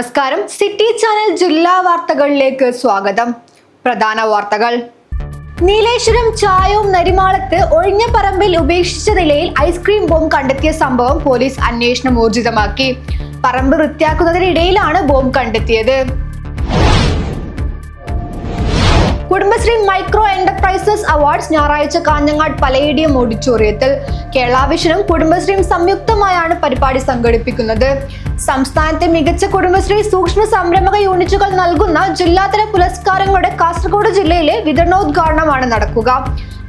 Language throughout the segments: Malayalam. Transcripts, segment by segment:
നമസ്കാരം. സിറ്റി ചാനൽ ജില്ലാ വാർത്തകളിലേക്ക് സ്വാഗതം. പ്രധാന വാർത്തകൾ. നീലേശ്വരം ചായവും നരിമാളത്ത് ഒഴിഞ്ഞ പറമ്പിൽ ഉപേക്ഷിച്ച നിലയിൽ ഐസ്ക്രീം ബോംബ് കണ്ടെത്തിയ സംഭവം പോലീസ് അന്വേഷണം ഊർജിതമാക്കി. പറമ്പ് വൃത്തിയാക്കുന്നതിനിടയിലാണ് ബോംബ് കണ്ടെത്തിയത്. കുടുംബശ്രീ മൈക്രോ എന്റർപ്രൈസസ് അവാർഡ്സ് ഞായറാഴ്ച കാഞ്ഞങ്ങാട് പലേഡിയം ഓഡിറ്റോറിയത്തിൽ. കേരള വിഷനും കുടുംബശ്രീയും സംയുക്തമായാണ് പരിപാടി സംഘടിപ്പിക്കുന്നത്. സംസ്ഥാനത്തെ മികച്ച കുടുംബശ്രീ സൂക്ഷ്മ സംരംഭക യൂണിറ്റുകൾ നൽകുന്ന ജില്ലാതല പുരസ്കാരങ്ങളുടെ കാസർഗോഡ് ജില്ലയിലെ വിതരണോദ്ഘാടനമാണ് നടക്കുക.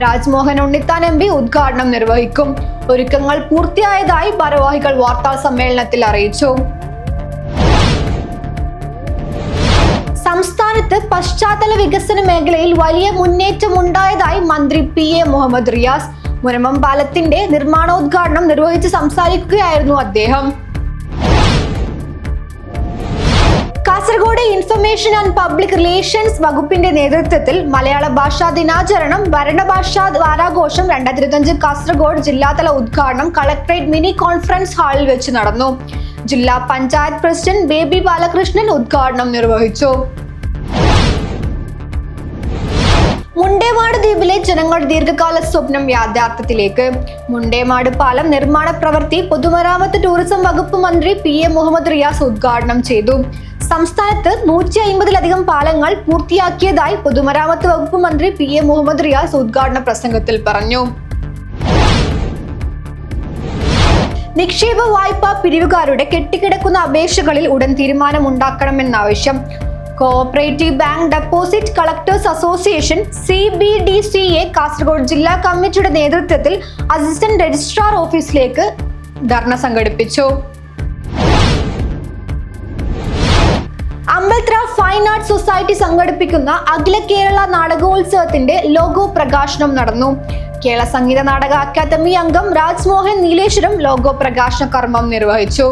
രാജ്മോഹൻ ഉണ്ണിത്താൻ MP ഉദ്ഘാടനം നിർവഹിക്കും. ഒരുക്കങ്ങൾ പൂർത്തിയായതായി ഭാരവാഹികൾ വാർത്താ സമ്മേളനത്തിൽ അറിയിച്ചു. സംസ്ഥാനത്ത് പശ്ചാത്തല വികസന മേഖലയിൽ വലിയ മുന്നേറ്റം ഉണ്ടായതായി മന്ത്രി PA മുഹമ്മദ് റിയാസ്. മുനമ്പം പാലത്തിന്റെ നിർമ്മാണോദ്ഘാടനം നിർവഹിച്ച് സംസാരിക്കുകയായിരുന്നു അദ്ദേഹം. Kasaragod information and public relations വകുപ്പിന്റെ നേതൃത്വത്തിൽ മലയാള ഭാഷാ ദിനാചരണം ഭരണഭാഷാ വാരാഘോഷം 2025 കാസർഗോഡ് ജില്ലാതല ഉദ്ഘാടനം കളക്ടറേറ്റ് മിനി കോൺഫറൻസ് ഹാളിൽ വെച്ച് നടന്നു. ജില്ലാ പഞ്ചായത്ത് പ്രസിഡന്റ് ബേബി ബാലകൃഷ്ണൻ ഉദ്ഘാടനം നിർവഹിച്ചു. മുണ്ടേമാട് ദ്വീപിലെ ജനങ്ങൾ ദീർഘകാല സ്വപ്നം യാഥാർത്ഥ്യത്തിലേക്ക്. മുണ്ടേമാട് പാലം നിർമ്മാണ പ്രവൃത്തി പൊതുമരാമത്ത് ടൂറിസം വകുപ്പ് മന്ത്രി PA മുഹമ്മദ് റിയാസ് ഉദ്ഘാടനം ചെയ്തു. സംസ്ഥാനത്ത് 150-ലധികം പാലങ്ങൾ പൂർത്തിയാക്കിയതായി പൊതുമരാമത്ത് വകുപ്പ് മന്ത്രി PA മുഹമ്മദ് റിയാസ് ഉദ്ഘാടന പ്രസംഗത്തിൽ പറഞ്ഞു. നിക്ഷേപ വായ്പാ പിരിവുകാരുടെ കെട്ടിക്കിടക്കുന്ന അപേക്ഷകളിൽ ഉടൻ തീരുമാനമുണ്ടാക്കണമെന്ന ആവശ്യം. Cooperative bank deposit collectors association CBDCA Kasaragod ജില്ലാ കമ്മിറ്റിയുടെ നേതൃത്വത്തിൽ അസിസ്റ്റന്റ് രജിസ്ട്രാർ ഓഫീസിലേക്ക് ധർണ സംഘടിപ്പിച്ചു. അമ്പലത്ര ഫൈൻ ആർട്സ് സൊസൈറ്റി സംഘടിപ്പിക്കുന്ന അഖില കേരള നാടകോത്സവത്തിന്റെ ലോഗോ പ്രകാശനം നടന്നു. കേരള സംഗീത നാടക അക്കാദമി അംഗം രാജ്മോഹൻ നീലേശ്വരം ലോഗോ പ്രകാശന കർമ്മം നിർവഹിച്ചു.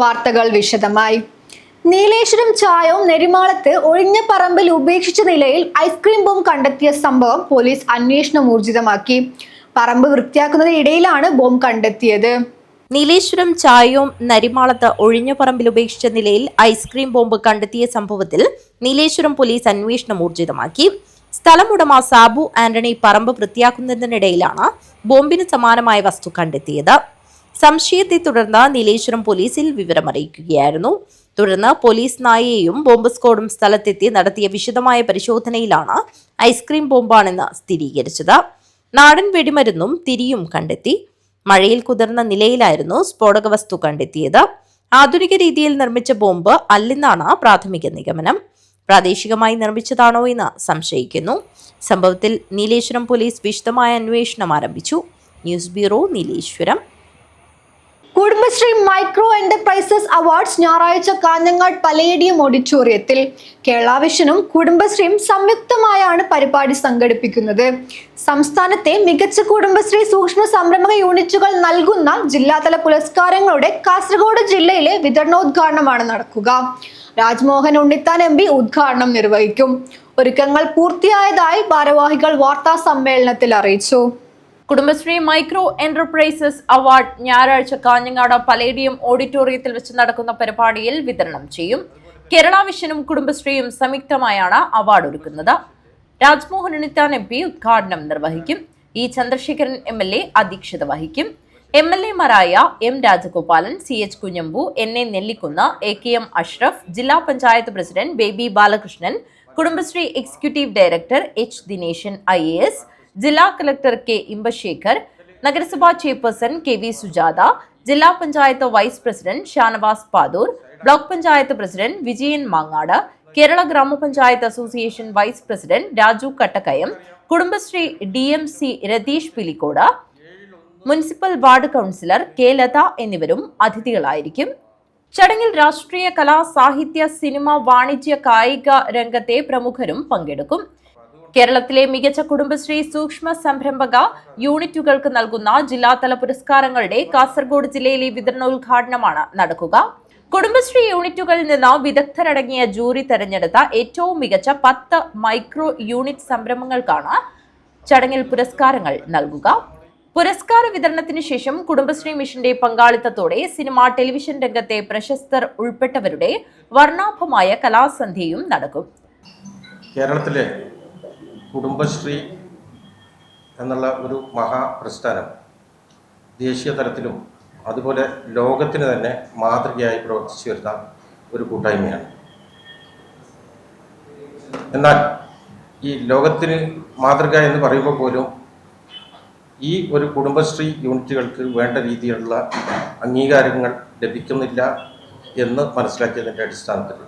വാർത്തകൾ വിശദമായി. നീലേശ്വരം ചായവും നെരിമാളത്ത് ഒഴിഞ്ഞ പറമ്പിൽ ഉപേക്ഷിച്ച നിലയിൽ ഐസ്ക്രീം ബോംബ് കണ്ടെത്തിയ സംഭവം പോലീസ് അന്വേഷണം ഊർജിതമാക്കി. പറമ്പ് വൃത്തിയാക്കുന്നതിനിടയിലാണ് ബോംബ് കണ്ടെത്തിയത്. നീലേശ്വരം ചായവും നരിമാളത്ത് ഒഴിഞ്ഞ പറമ്പിൽ ഉപേക്ഷിച്ച നിലയിൽ ഐസ്ക്രീം ബോംബ് കണ്ടെത്തിയ സംഭവത്തിൽ നീലേശ്വരം പോലീസ് അന്വേഷണം ഊർജിതമാക്കി. സ്ഥലമുടമ സാബു ആന്റണി പറമ്പ് വൃത്തിയാക്കുന്നതിനിടയിലാണ് ബോംബിന് സമാനമായ വസ്തു കണ്ടെത്തിയത്. സംശയത്തെ തുടർന്ന് നീലേശ്വരം പോലീസിൽ വിവരമറിയിക്കുകയായിരുന്നു. തുടർന്ന് പോലീസ് നായയെയും ബോംബ് സ്ക്വാഡും സ്ഥലത്തെത്തി നടത്തിയ വിശദമായ പരിശോധനയിലാണ് ഐസ്ക്രീം ബോംബാണെന്ന് സ്ഥിരീകരിച്ചത്. നാടൻ വെടിമരുന്നും തിരിയും കണ്ടെത്തി. മഴയിൽ കുതിർന്ന നിലയിലായിരുന്നു സ്ഫോടക വസ്തു കണ്ടെത്തിയത്. ആധുനിക രീതിയിൽ നിർമ്മിച്ച ബോംബ് അല്ലെന്നാണ് പ്രാഥമിക നിഗമനം. പ്രാദേശികമായി നിർമ്മിച്ചതാണോ എന്ന് സംശയിക്കുന്നു. സംഭവത്തിൽ നീലേശ്വരം പോലീസ് വിശദമായ അന്വേഷണം ആരംഭിച്ചു. News bureau, Nileshwaram. Kudumbashree micro enterprises awards ഞായറാഴ്ച കാഞ്ഞങ്ങാട് പലേഡിയം ഓഡിറ്റോറിയത്തിൽ. കേരള വിഷനും കുടുംബശ്രീയും സംയുക്തമായാണ് പരിപാടി സംഘടിപ്പിക്കുന്നത്. സംസ്ഥാനത്തെ മികച്ച കുടുംബശ്രീ സൂക്ഷ്മ സംരംഭക യൂണിറ്റുകൾ നൽകുന്ന ജില്ലാതല പുരസ്കാരങ്ങളുടെ കാസർഗോഡ് ജില്ലയിലെ വിതരണോദ്ഘാടനമാണ് നടക്കുക. രാജ്മോഹൻ ഉണ്ണിത്താൻ MP ഉദ്ഘാടനം നിർവഹിക്കും. ഒരുക്കങ്ങൾ പൂർത്തിയായതായി ഭാരവാഹികൾ വാർത്താ സമ്മേളനത്തിൽ അറിയിച്ചു. കുടുംബശ്രീ മൈക്രോ എന്റർപ്രൈസസ് അവാർഡ് ഞായറാഴ്ച കാഞ്ഞങ്ങാട് പലേഡിയം ഓഡിറ്റോറിയത്തിൽ വെച്ച് നടക്കുന്ന പരിപാടിയിൽ വിതരണം ചെയ്യും. കേരള വിഷനും കുടുംബശ്രീയും സംയുക്തമായാണ് അവാർഡ് ഒരുക്കുന്നത്. രാജ്മോഹൻ ഉണ്ണിത്താൻ MP ഉദ്ഘാടനം നിർവഹിക്കും. E ചന്ദ്രശേഖരൻ MLA അധ്യക്ഷത വഹിക്കും. MLA മാരായ M Rajagopalan, CH Kunhambu, NA Nellikunnu, AKM Ashraf, ജില്ലാ panchayat president Baby Balakrishnan, Kudumbashree executive director H Dineshan IAS, ജില്ലാ കളക്ടർ K ഇമ്പശേഖർ, നഗരസഭാ ചെയർപേഴ്സൺ KV സുജാത, ജില്ലാ panchayat vice president Shanavas Padoor, block panchayat president Vijayan Mangad, Kerala ഗ്രാമപഞ്ചായത്ത് association vice president Raju Kattakkayam, Kudumbashree DMC Ratheesh Pilicode, municipal ward councillor K Latha എന്നിവരും അതിഥികളായിരിക്കും. ചടങ്ങിൽ രാഷ്ട്രീയ, കലാ, സാഹിത്യ, സിനിമ, വാണിജ്യ, കായിക രംഗത്തെ പ്രമുഖരും പങ്കെടുക്കും. കേരളത്തിലെ മികച്ച കുടുംബശ്രീ സൂക്ഷ്മ സംരംഭക യൂണിറ്റുകൾക്ക് നൽകുന്ന ജില്ലാതല പുരസ്കാരങ്ങളുടെ കാസർഗോഡ് ജില്ലയിലെ വിതരണോദ്ഘാടനമാണ് നടക്കുക. കുടുംബശ്രീ യൂണിറ്റുകളിൽ നിന്ന് വിദഗ്ധരടങ്ങിയ ജൂറി തെരഞ്ഞെടുത്ത ഏറ്റവും മികച്ച 10 മൈക്രോ യൂണിറ്റ് സംരംഭങ്ങൾക്കാണ് ചടങ്ങിൽ പുരസ്കാരങ്ങൾ നൽകുക. പുരസ്കാര വിതരണത്തിന് ശേഷം കുടുംബശ്രീ മിഷന്റെ പങ്കാളിത്തത്തോടെ സിനിമ, ടെലിവിഷൻ രംഗത്തെ പ്രശസ്തർ ഉൾപ്പെട്ടവരുടെ വർണ്ണാഭമായ കലാസന്ധ്യയും നടക്കും. കേരളത്തിലെ കുടുംബശ്രീ എന്നുള്ള ഒരു മഹാപ്രസ്ഥാനം ദേശീയ തലത്തിലും അതുപോലെ ലോകത്തിന് തന്നെ മാതൃകയായി പ്രവർത്തിച്ചു വരുന്ന ഒരു കൂട്ടായ്മയാണ്. എന്നാൽ ഈ ലോകത്തിന് മാതൃക എന്ന് പറയുമ്പോൾ പോലും ഈ ഒരു കുടുംബശ്രീ യൂണിറ്റുകൾക്ക് വേണ്ട രീതിയിലുള്ള അംഗീകാരങ്ങൾ ലഭിക്കുന്നില്ല എന്ന് മനസ്സിലാക്കിയതിൻ്റെ അടിസ്ഥാനത്തിൽ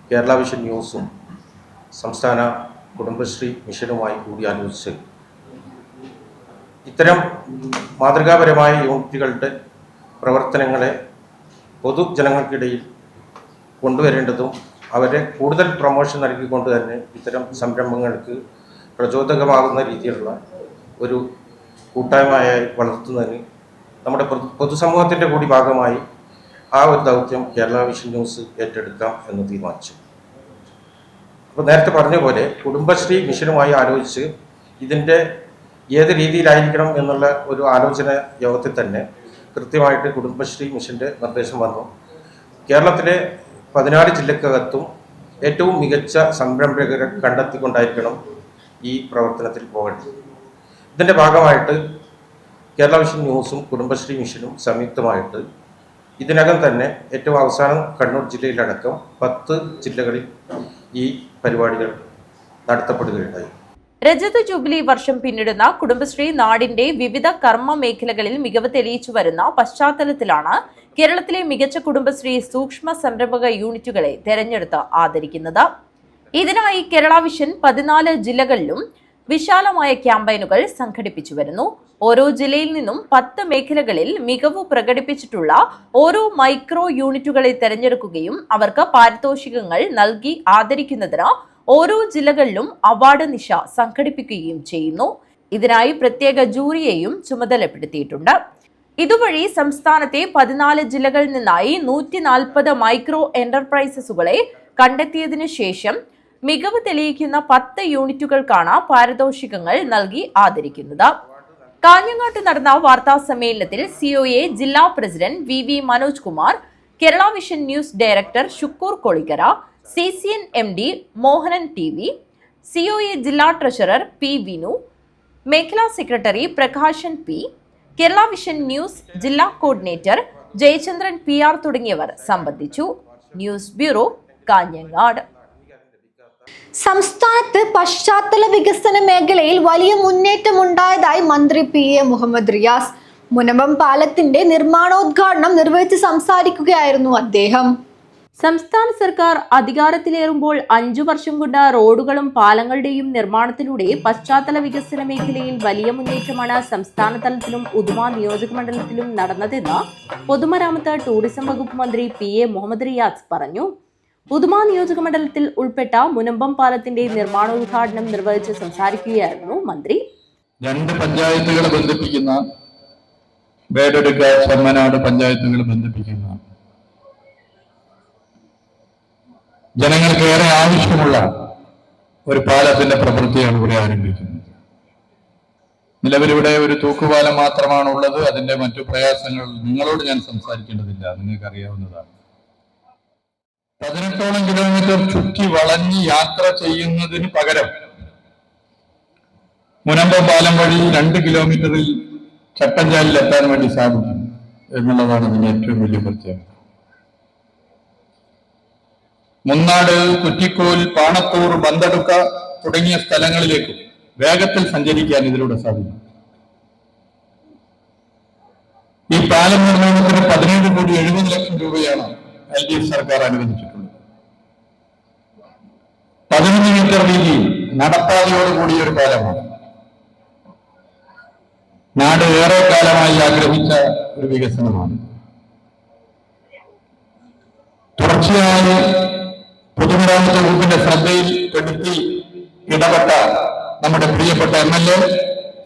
കേരള വിഷൻ ന്യൂസും സംസ്ഥാന കുടുംബശ്രീ മിഷനുമായി കൂടിയാലോചിച്ച് ഇത്തരം മാതൃകാപരമായ യൂണിറ്റുകളുടെ പ്രവർത്തനങ്ങളെ പൊതുജനങ്ങൾക്കിടയിൽ കൊണ്ടുവരേണ്ടതും അവരെ കൂടുതൽ പ്രൊമോഷൻ നൽകിക്കൊണ്ട് തന്നെ ഇത്തരം സംരംഭങ്ങൾക്ക് പ്രചോദകമാകുന്ന രീതിയിലുള്ള ഒരു കൂട്ടായ്മയായി വളർത്തുന്നതിന് നമ്മുടെ പൊതുസമൂഹത്തിൻ്റെ കൂടി ഭാഗമായി ആ ഒരു ദൗത്യം കേരള വിഷൻ ന്യൂസ് ഏറ്റെടുക്കാം എന്ന് തീരുമാനിച്ചു. അപ്പോൾ നേരത്തെ പറഞ്ഞ പോലെ കുടുംബശ്രീ മിഷനുമായി ആലോചിച്ച് ഇതിൻ്റെ ഏത് രീതിയിലായിരിക്കണം എന്നുള്ള ഒരു ആലോചന യോഗത്തിൽ തന്നെ കൃത്യമായിട്ട് കുടുംബശ്രീ മിഷൻ്റെ നിർദ്ദേശം വന്നു. കേരളത്തിലെ 14 ജില്ലക്കകത്തും ഏറ്റവും മികച്ച സംരംഭകരെ കണ്ടെത്തിക്കൊണ്ടായിരിക്കണം ഈ പ്രവർത്തനത്തിൽ പോകേണ്ടത്. ഇതിൻ്റെ ഭാഗമായിട്ട് കേരള വിഷൻ ന്യൂസും കുടുംബശ്രീ മിഷനും സംയുക്തമായിട്ട് ഇതിനകം തന്നെ ഏറ്റവും അവസാനം കണ്ണൂർ ജില്ലയിലടക്കം 10 ജില്ലകളിൽ ഈ പരിപാടികൾ നടത്തപ്പെടുകയുണ്ടായി. രജത ജൂബിലി വർഷം പിന്നിടുന്ന കുടുംബശ്രീ നാടിന്റെ വിവിധ കർമ്മ മേഖലകളിൽ മികവ് തെളിയിച്ചു വരുന്ന പശ്ചാത്തലത്തിലാണ് കേരളത്തിലെ മികച്ച കുടുംബശ്രീ സൂക്ഷ്മ സംരംഭക യൂണിറ്റുകളെ തെരഞ്ഞെടുത്ത് ആദരിക്കുന്നത്. ഇതിനായി കേരള വിഷൻ 14 ജില്ലകളിലും വിശാലമായ ക്യാമ്പയിനുകൾ സംഘടിപ്പിച്ചു വരുന്നു. ഓരോ ജില്ലയിൽ നിന്നും 10 മേഖലകളിൽ മികവ് പ്രകടിപ്പിച്ചിട്ടുള്ള ഓരോ മൈക്രോ യൂണിറ്റുകളെ തെരഞ്ഞെടുക്കുകയും അവർക്ക് പാരിതോഷികങ്ങൾ നൽകി ആദരിക്കുന്നതിന് ഓരോ ജില്ലകളിലും അവാർഡ് നിശ സംഘടിപ്പിക്കുകയും ചെയ്യുന്നു. ഇതിനായി പ്രത്യേക ജൂറിയെയും ചുമതലപ്പെടുത്തിയിട്ടുണ്ട്. ഇതുവഴി സംസ്ഥാനത്തെ 14 ജില്ലകളിൽ നിന്നായി 140 മൈക്രോ എന്റർപ്രൈസസുകളെ കണ്ടെത്തിയതിനു ശേഷം മികവ് തെളിയിക്കുന്ന 10 യൂണിറ്റുകൾക്കാണ് പാരിതോഷികങ്ങൾ നൽകി ആദരിക്കുന്നത്. കാഞ്ഞങ്ങാട്ട് നടന്ന വാർത്താ സമ്മേളനത്തിൽ സിഒഎ ജില്ലാ president V Manoj Kumar, Kerala vision news director Shukoor Kolikkara, CCN MD Mohanan TV, COA ജില്ലാ ട്രഷറർ പി വിനു, മേഖലാ secretary Prakashan P, Kerala vision news ജില്ലാ കോർഡിനേറ്റർ ജയചന്ദ്രൻ PR തുടങ്ങിയവർ സംബന്ധിച്ചു. News bureau, Kanhangad. സംസ്ഥാനത്ത് പശ്ചാത്തല വികസന മേഖലയിൽ വലിയ മുന്നേറ്റമുണ്ടായതായി മന്ത്രി PA മുഹമ്മദ് റിയാസ്. മുനമ്പം പാലത്തിന്റെ നിർമ്മാണോദ്ഘാടനം നിർവഹിച്ച് സംസാരിക്കുകയായിരുന്നു അദ്ദേഹം. സംസ്ഥാന സർക്കാർ അധികാരത്തിലേറുമ്പോൾ 5 വർഷം കൊണ്ട് റോഡുകളും പാലങ്ങളുടെയും നിർമ്മാണത്തിലൂടെ പശ്ചാത്തല വികസന മേഖലയിൽ വലിയ മുന്നേറ്റമാണ് സംസ്ഥാന തലത്തിലും ഉദുമ നിയോജക മണ്ഡലത്തിലും നടന്നതെന്ന് പൊതുമരാമത്ത് ടൂറിസം വകുപ്പ് മന്ത്രി PA മുഹമ്മദ് റിയാസ് പറഞ്ഞു. ഉദുമ നിയോജക മണ്ഡലത്തിൽ ഉൾപ്പെട്ട മുനമ്പം പാലത്തിന്റെ നിർമ്മാണോദ്ഘാടനം നിർവഹിച്ച് സംസാരിക്കുകയായിരുന്നു മന്ത്രി. 2 പഞ്ചായത്തുകളെ ബന്ധിപ്പിക്കുന്ന വേടെടുക്ക, ചെമ്മനാട് പഞ്ചായത്തുകൾ ബന്ധിപ്പിക്കുന്ന ജനങ്ങൾക്ക് ഏറെ ആവശ്യമുള്ള ഒരു പാലത്തിന്റെ പ്രവൃത്തിയാണ് ഇവിടെ ആരംഭിക്കുന്നത്. നിലവിലിവിടെ ഒരു തൂക്കുപാലം മാത്രമാണ് ഉള്ളത്. അതിന്റെ മറ്റു പ്രയാസങ്ങൾ നിങ്ങളോട് ഞാൻ സംസാരിക്കേണ്ടതില്ല, നിങ്ങൾക്ക് അറിയാവുന്നതാണ്. 18ഓളം കിലോമീറ്റർ ചുറ്റി വളഞ്ഞ് യാത്ര ചെയ്യുന്നതിന് പകരം മുനമ്പം പാലം വഴി 2 കിലോമീറ്ററിൽ ചട്ടഞ്ചാലിൽ എത്താൻ വേണ്ടി സാധിക്കും എന്നുള്ളതാണ് ഇതിന്റെ ഏറ്റവും വലിയ പ്രത്യേകത. മുന്നാട്, കുറ്റിക്കോൽ, പാണത്തൂർ, ബന്തടുക്ക തുടങ്ങിയ സ്ഥലങ്ങളിലേക്ക് വേഗത്തിൽ സഞ്ചരിക്കാൻ ഇതിലൂടെ സാധിക്കും. ഈ പാലം നിർമ്മാണത്തിന് 17,70 ലക്ഷം രൂപയാണ് LDF സർക്കാർ അനുവദിച്ചിട്ടുള്ളത്. 15 മീറ്റർ വീതി നടപ്പാതയോടുകൂടിയ ഒരു പാലമാണ്. നാട് ഏറെ കാലമായി ആഗ്രഹിച്ച ഒരു വികസനമാണ്. തുടർച്ചയായി പൊതുമരാമത്ത് വകുപ്പിന്റെ ശ്രദ്ധയിൽ പെടുത്തി ഇടപെട്ട നമ്മുടെ പ്രിയപ്പെട്ട MLA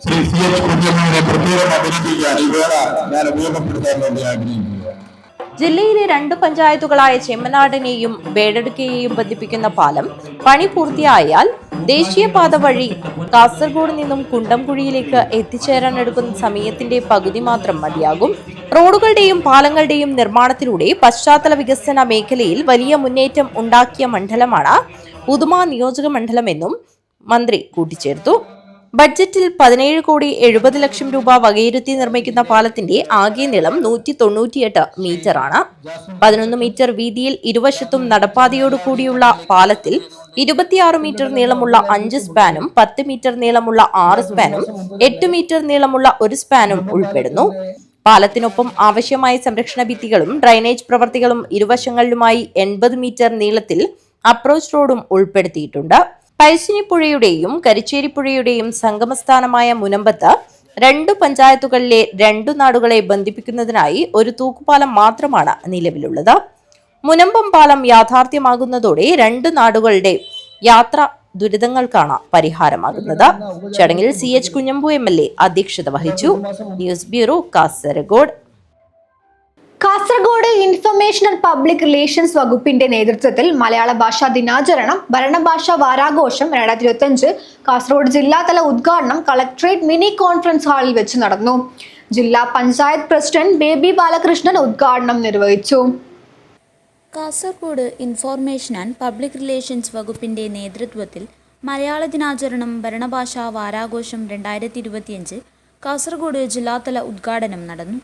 ശ്രീ CH കുഞ്ഞമ്മനെ പ്രത്യേകം അഭിനന്ദിക്കാൻ ഈ വേള ഞാൻ ഉപയോഗപ്പെടുത്താൻ വേണ്ടി ആഗ്രഹിക്കുക. ജില്ലയിലെ 2 പഞ്ചായത്തുകളായ ചെമ്മനാടിനെയും വേടെടുക്കയെയും ബന്ധിപ്പിക്കുന്ന പാലം പണി പൂർത്തിയായാൽ ദേശീയപാത വഴി കാസർഗോഡ് നിന്നും കുണ്ടംകുഴിയിലേക്ക് എത്തിച്ചേരാൻ എടുക്കുന്ന സമയത്തിന്റെ പകുതി മാത്രം മതിയാകും. റോഡുകളുടെയും പാലങ്ങളുടെയും നിർമ്മാണത്തിലൂടെ പശ്ചാത്തല വികസന മേഖലയിൽ വലിയ മുന്നേറ്റം ഉണ്ടാക്കിയ മണ്ഡലമാണ് ഉദുമ നിയോജക മണ്ഡലമെന്നും മന്ത്രി കൂട്ടിച്ചേർത്തു. ബഡ്ജറ്റിൽ 17,70,00,000 രൂപ വകയിരുത്തി നിർമ്മിക്കുന്ന പാലത്തിന്റെ ആകെ നീളം 198 മീറ്ററാണ്. 11 മീറ്റർ വീതിയിൽ ഇരുവശത്തും നടപ്പാതയോടു കൂടിയുള്ള പാലത്തിൽ 26 മീറ്റർ നീളമുള്ള 5 സ്പാനും 10 മീറ്റർ നീളമുള്ള 6 സ്പാനും 8 മീറ്റർ നീളമുള്ള 1 സ്പാനും ഉൾപ്പെടുന്നു. പാലത്തിനൊപ്പം ആവശ്യമായ സംരക്ഷണ ഭിത്തികളും ഡ്രൈനേജ് പ്രവൃത്തികളും ഇരുവശങ്ങളിലുമായി 80 മീറ്റർ നീളത്തിൽ അപ്രോച്ച് റോഡും ഉൾപ്പെടുത്തിയിട്ടുണ്ട്. പൈശിനിപ്പുഴയുടെയും കരിച്ചേരിപ്പുഴയുടെയും സംഗമസ്ഥാനമായ മുനമ്പത്ത് 2 പഞ്ചായത്തുകളിലെ 2 നാടുകളെ ബന്ധിപ്പിക്കുന്നതിനായി ഒരു തൂക്കുപാലം മാത്രമാണ് നിലവിലുള്ളത്. മുനമ്പം പാലം യാഥാർത്ഥ്യമാകുന്നതോടെ 2 നാടുകളുടെ യാത്രാ ദുരിതങ്ങൾക്കാണ് പരിഹാരമാകുന്നത്. ചടങ്ങിൽ CH കുഞ്ഞമ്പു MLA അധ്യക്ഷത വഹിച്ചു. News bureau, Kasaragod. Kasaragod information and public relations വകുപ്പിന്റെ നേതൃത്വത്തിൽ മലയാള ഭാഷാ ദിനാചരണം, ഭരണഭാഷാ വാരാഘോഷം 2025 കാസർഗോഡ് ജില്ലാതല ഉദ്ഘാടനം കളക്ടറേറ്റ് മിനി കോൺഫറൻസ് ഹാളിൽ വെച്ച് നടന്നു. ജില്ലാ പഞ്ചായത്ത് പ്രസിഡന്റ് ബേബി ബാലകൃഷ്ണൻ ഉദ്ഘാടനം നിർവഹിച്ചു. Kasaragod information and public relations വകുപ്പിന്റെ നേതൃത്വത്തിൽ മലയാള ദിനാചരണം, ഭരണഭാഷാ വാരാഘോഷം 2025 കാസർഗോഡ് ജില്ലാതല ഉദ്ഘാടനം നടന്നു.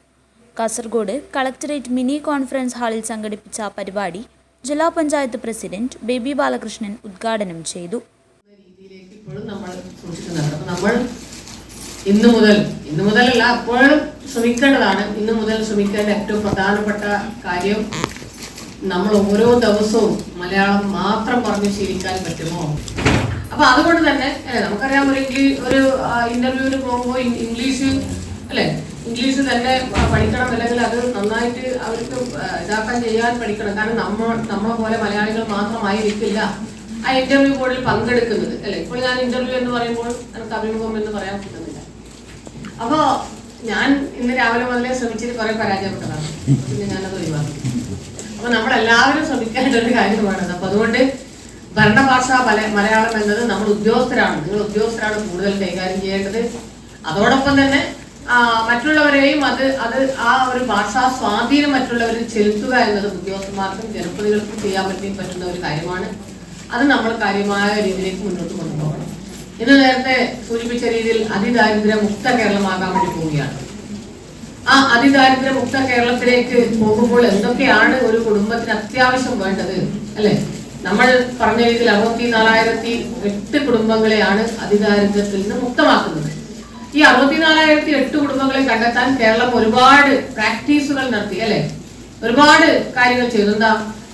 കാസർഗോഡ് കളക്ടറേറ്റ് മിനി കോൺഫറൻസ് ഹാളിൽ സംഘടിപ്പിച്ച പരിപാടി ജില്ലാ പഞ്ചായത്ത് പ്രസിഡന്റ് ബേബി ബാലകൃഷ്ണൻ ഉദ്ഘാടനം ചെയ്തു. നമ്മൾ ഇന്നു മുതലല്ല, അപ്പോഴും ശ്രമിക്കേണ്ടതാണ്. ഇന്നു മുതൽ ശ്രമിക്കേണ്ട ഏറ്റവും പ്രധാനപ്പെട്ട കാര്യം, നമ്മൾ ഓരോ ദിവസവും മലയാളം മാത്രം പറഞ്ഞു ശീലിക്കാൻ പറ്റുമോ? അപ്പൊ അതുകൊണ്ട് തന്നെ നമുക്കറിയാം, ഒരു ഇന്റർവ്യൂവിന് പോകുമ്പോൾ ഇംഗ്ലീഷ് ഇംഗ്ലീഷ് തന്നെ പഠിക്കണം, അല്ലെങ്കിൽ അത് നന്നായിട്ട് അവർക്ക് ഇതാക്കാൻ ചെയ്യാൻ പഠിക്കണം. കാരണം നമ്മളെ പോലെ മലയാളികൾ മാത്രമായിരിക്കില്ല ആ ഇന്റർവ്യൂ ബോർഡിൽ പങ്കെടുക്കുന്നത്. ഇപ്പോൾ ഞാൻ ഇന്റർവ്യൂ എന്ന് പറയുമ്പോൾ എനിക്ക് അഭിമുഖം എന്ന് പറയാൻ പറ്റുന്നില്ല. അപ്പോ ഞാൻ ഇന്ന് രാവിലെ മുതലേ ശ്രമിച്ചിട്ട് കുറെ പരാജയപ്പെട്ടതാണ്. പിന്നെ ഞാനത് ഒഴിവാക്കി. അപ്പൊ നമ്മളെല്ലാവരും ശ്രമിക്കേണ്ട ഒരു കാര്യമാണത്. അപ്പൊ അതുകൊണ്ട് ഭരണഭാഷ മലയാളം എന്നത് നമ്മൾ ഉദ്യോഗസ്ഥരാണ്, നിങ്ങൾ ഉദ്യോഗസ്ഥരാണ് കൂടുതൽ കൈകാര്യം ചെയ്യേണ്ടത്. അതോടൊപ്പം തന്നെ മറ്റുള്ളവരെയും അത് ആ ഒരു ഭാഷാ സ്വാധീനം മറ്റുള്ളവരിൽ ചെലുത്തുക എന്നത് ഉദ്യോഗസ്ഥന്മാർക്കും ജനപ്രതിനിധികൾക്കും ചെയ്യാൻ പറ്റുന്ന ഒരു കാര്യമാണ്. അത് നമ്മൾ കാര്യമായ രീതിയിലേക്ക് മുന്നോട്ട് കൊണ്ടുപോകണം. ഇന്ന് നേരത്തെ സൂചിപ്പിച്ച രീതിയിൽ അതിദാരിദ്ര്യ മുക്ത കേരളമാകാൻ വേണ്ടി പോവുകയാണ്. ആ അതിദാരിദ്ര്യ മുക്ത കേരളത്തിലേക്ക് പോകുമ്പോൾ എന്തൊക്കെയാണ് ഒരു കുടുംബത്തിന് അത്യാവശ്യം വേണ്ടത്, അല്ലെ? നമ്മൾ പറഞ്ഞ രീതിയിൽ 64,008 കുടുംബങ്ങളെയാണ് അതിദാരിദ്ര്യത്തിൽ നിന്ന് മുക്തമാക്കുന്നത്. ഈ 64,008 കുടുംബങ്ങളെ കണ്ടെത്താൻ കേരളം ഒരുപാട് പ്രാക്ടീസുകൾ നടത്തി, അല്ലെ? ഒരുപാട് കാര്യങ്ങൾ ചെയ്തു. എന്താ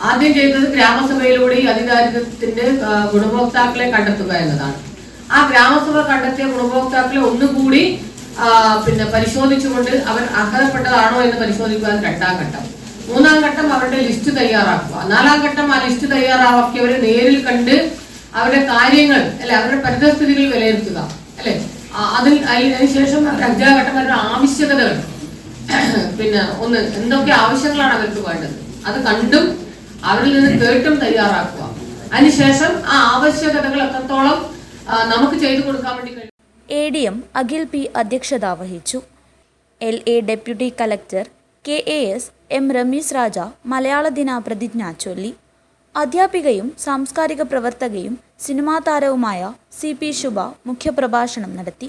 ആദ്യം ചെയ്തത്? ഗ്രാമസഭയിലൂടെ ഈ അതിദാരിദ്ര്യത്തിന്റെ ഗുണഭോക്താക്കളെ കണ്ടെത്തുക എന്നതാണ്. ആ ഗ്രാമസഭ കണ്ടെത്തിയ ഗുണഭോക്താക്കളെ ഒന്നുകൂടി പരിശോധിച്ചുകൊണ്ട് അവർ അർഹതപ്പെട്ടതാണോ എന്ന് പരിശോധിക്കുക, 2ാം ഘട്ടം. 3ാം ഘട്ടം അവരുടെ ലിസ്റ്റ് തയ്യാറാക്കുക. 4ാം ഘട്ടം ആ ലിസ്റ്റ് തയ്യാറാക്കിയവരെ നേരിൽ കണ്ട് അവരുടെ കാര്യങ്ങൾ, അല്ലെ, അവരുടെ പരിതസ്ഥിതികൾ വിലയിരുത്തുക, അല്ലെ? അതിനുശേഷം 5ാം ഘട്ടം അവരുടെ ആവശ്യകതകൾ, എന്തൊക്കെ ആവശ്യങ്ങളാണ് അവർക്ക് വേണ്ടത്, അത് കണ്ടും അവരിൽ നിന്ന് കേട്ടും തയ്യാറാക്കുക. അതിനുശേഷം ആ ആവശ്യകതകൾ എത്രത്തോളം നമുക്ക് ചെയ്തു കൊടുക്കാൻ വേണ്ടി കഴിയും. ADM അഖിൽ P അധ്യക്ഷത വഹിച്ചു. LA deputy collector KAS M Ramees Raja Malayala ദിന പ്രതിജ്ഞ ചൊല്ലി. അധ്യാപികയും സാംസ്കാരിക പ്രവർത്തകയും സിനിമാ താരവുമായ CP ശുഭ മുഖ്യപ്രഭാഷണം നടത്തി.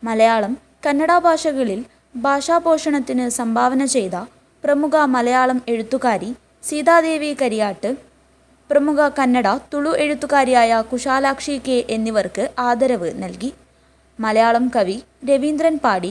മലയാളം, കന്നഡ ഭാഷകളിൽ ഭാഷാപോഷണത്തിന് സംഭാവന ചെയ്ത പ്രമുഖ മലയാളം എഴുത്തുകാരി സീതാദേവി കരിയാട്ട്, പ്രമുഖ കന്നഡ, തുളു എഴുത്തുകാരിയായ കുശാലാക്ഷി K എന്നിവർക്ക് ആദരവ് നൽകി. മലയാളം കവി രവീന്ദ്രൻ പാടി,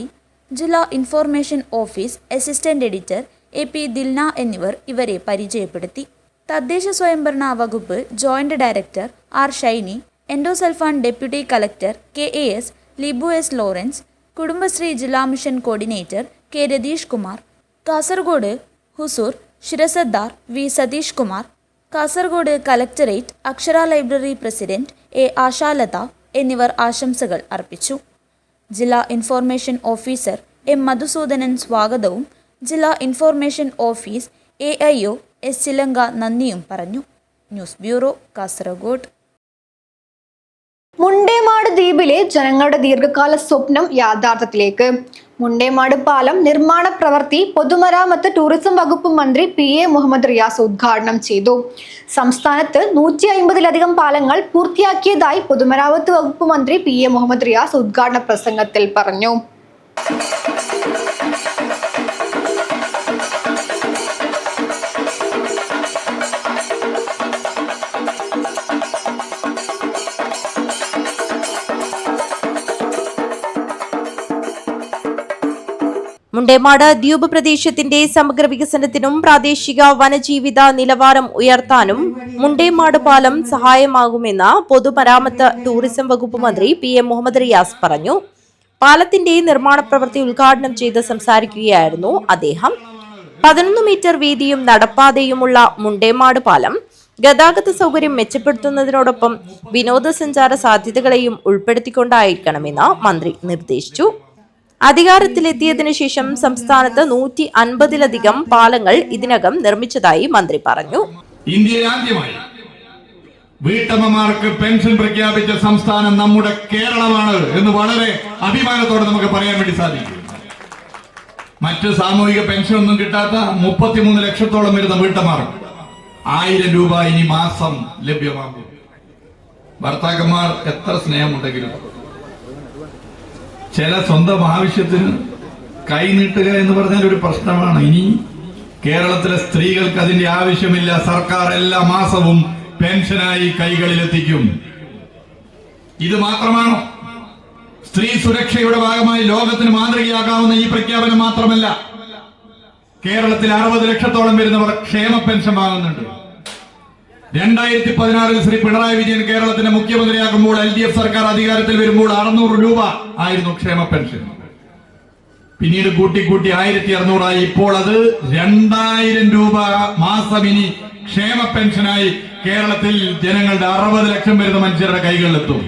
ജില്ലാ information office assistant editor AP Dilna എന്നിവർ ഇവരെ പരിചയപ്പെടുത്തി. തദ്ദേശ സ്വയംഭരണ വകുപ്പ് joint director R Shiny, endosulfan deputy collector KAS Libu S Lawrence, Kudumbashree ജില്ലാ mission coordinator K Ratheesh Kumar, Kasaragod ഹുസൂർ ശിരസദ്ദാർ V Satheesh Kumar, Kasaragod collectorate Akshara library president A Ashalatha എന്നിവർ ആശംസകൾ അർപ്പിച്ചു. ജില്ലാ ഇൻഫർമേഷൻ ഓഫീസർ M മധുസൂദനൻ സ്വാഗതവും ജില്ലാ ഇൻഫർമേഷൻ ഓഫീസ് AIO S ചിലങ്ക നന്ദിയും പറഞ്ഞു. News bureau, Kasaragod. മുണ്ടേമാട് ദ്വീപിലെ ജനങ്ങളുടെ ദീർഘകാല സ്വപ്നം യാഥാർത്ഥ്യത്തിലേക്ക്. മുണ്ടേമാട് പാലം നിർമ്മാണ പ്രവൃത്തി പൊതുമരാമത്ത് ടൂറിസം വകുപ്പ് മന്ത്രി PA മുഹമ്മദ് റിയാസ് ഉദ്ഘാടനം ചെയ്തു. സംസ്ഥാനത്ത് 150-ലധികം പാലങ്ങൾ പൂർത്തിയാക്കിയതായി പൊതുമരാമത്ത് വകുപ്പ് മന്ത്രി PA മുഹമ്മദ് റിയാസ് ഉദ്ഘാടന പ്രസംഗത്തിൽ പറഞ്ഞു. മുണ്ടേമാട് ദ്വീപ് പ്രദേശത്തിന്റെ സമഗ്ര വികസനത്തിനും പ്രാദേശിക വനജീവിത നിലവാരം ഉയർത്താനും മുണ്ടേമാട് പാലം സഹായമാകുമെന്ന് പൊതുമരാമത്ത് ടൂറിസം വകുപ്പ് മന്ത്രി PA മുഹമ്മദ് റിയാസ് പറഞ്ഞു. പാലത്തിന്റെ നിർമ്മാണ പ്രവൃത്തി ഉദ്ഘാടനം ചെയ്ത് സംസാരിക്കുകയായിരുന്നു അദ്ദേഹം. 11 മീറ്റർ വീതിയും നടപ്പാതയുമുള്ള മുണ്ടേമാട് പാലം ഗതാഗത സൗകര്യം മെച്ചപ്പെടുത്തുന്നതിനോടൊപ്പം വിനോദസഞ്ചാര സാധ്യതകളെയും ഉൾപ്പെടുത്തിക്കൊണ്ടായിരിക്കണമെന്ന് മന്ത്രി നിർദ്ദേശിച്ചു. അധികാരത്തിലെത്തിയതിനു ശേഷം സംസ്ഥാനത്ത് 150-ലധികം പാലങ്ങൾ ഇതിനകം നിർമ്മിച്ചതായി മന്ത്രി പറഞ്ഞു. ഇന്ത്യയിൽ ആദ്യമായി വീട്ടമ്മമാർക്ക് പെൻഷൻ പ്രഖ്യാപിച്ച സംസ്ഥാനം നമ്മുടെ കേരളമാണ് എന്ന് വളരെ അഭിമാനത്തോടെ നമുക്ക് പറയാൻ വേണ്ടി സാധിക്കും. മറ്റ് സാമൂഹിക പെൻഷൻ ഒന്നും കിട്ടാത്ത 33 ലക്ഷത്തോളം വരുന്ന വീട്ടമ്മമാർക്ക് 1000 രൂപ ഇനി മാസം ലഭ്യമാകും. ഭർത്താക്കന്മാർ എത്ര സ്നേഹമുണ്ടെങ്കിലും ചില സ്വന്തം ആവശ്യത്തിന് കൈനീട്ടുക എന്ന് പറഞ്ഞാൽ ഒരു പ്രശ്നമാണ്. ഇനി കേരളത്തിലെ സ്ത്രീകൾക്ക് അതിന്റെ ആവശ്യമില്ല. സർക്കാർ എല്ലാ മാസവും പെൻഷനായി കൈകളിലെത്തിക്കും. ഇത് മാത്രമാണോ? സ്ത്രീ സുരക്ഷയുടെ ഭാഗമായി ലോകത്തിന് മാതൃകയാകാവുന്ന ഈ പ്രഖ്യാപനം മാത്രമല്ല, കേരളത്തിൽ 60 ലക്ഷത്തോളം വരുന്നവർ ക്ഷേമ പെൻഷൻ വാങ്ങുന്നുണ്ട്. 2016 ശ്രീ പിണറായി വിജയൻ കേരളത്തിന്റെ മുഖ്യമന്ത്രിയാകുമ്പോൾ LDF സർക്കാർ അധികാരത്തിൽ വരുമ്പോൾ 600 രൂപ ആയിരുന്നു ക്ഷേമ പെൻഷൻ. പിന്നീട് കൂട്ടി 1600 ആയി. ഇപ്പോൾ അത് 2000 രൂപ മാസം ഇനി ക്ഷേമ പെൻഷനായി കേരളത്തിൽ ജനങ്ങളുടെ 60 ലക്ഷം വരുന്ന മനുഷ്യരുടെ കൈകളിലെത്തും.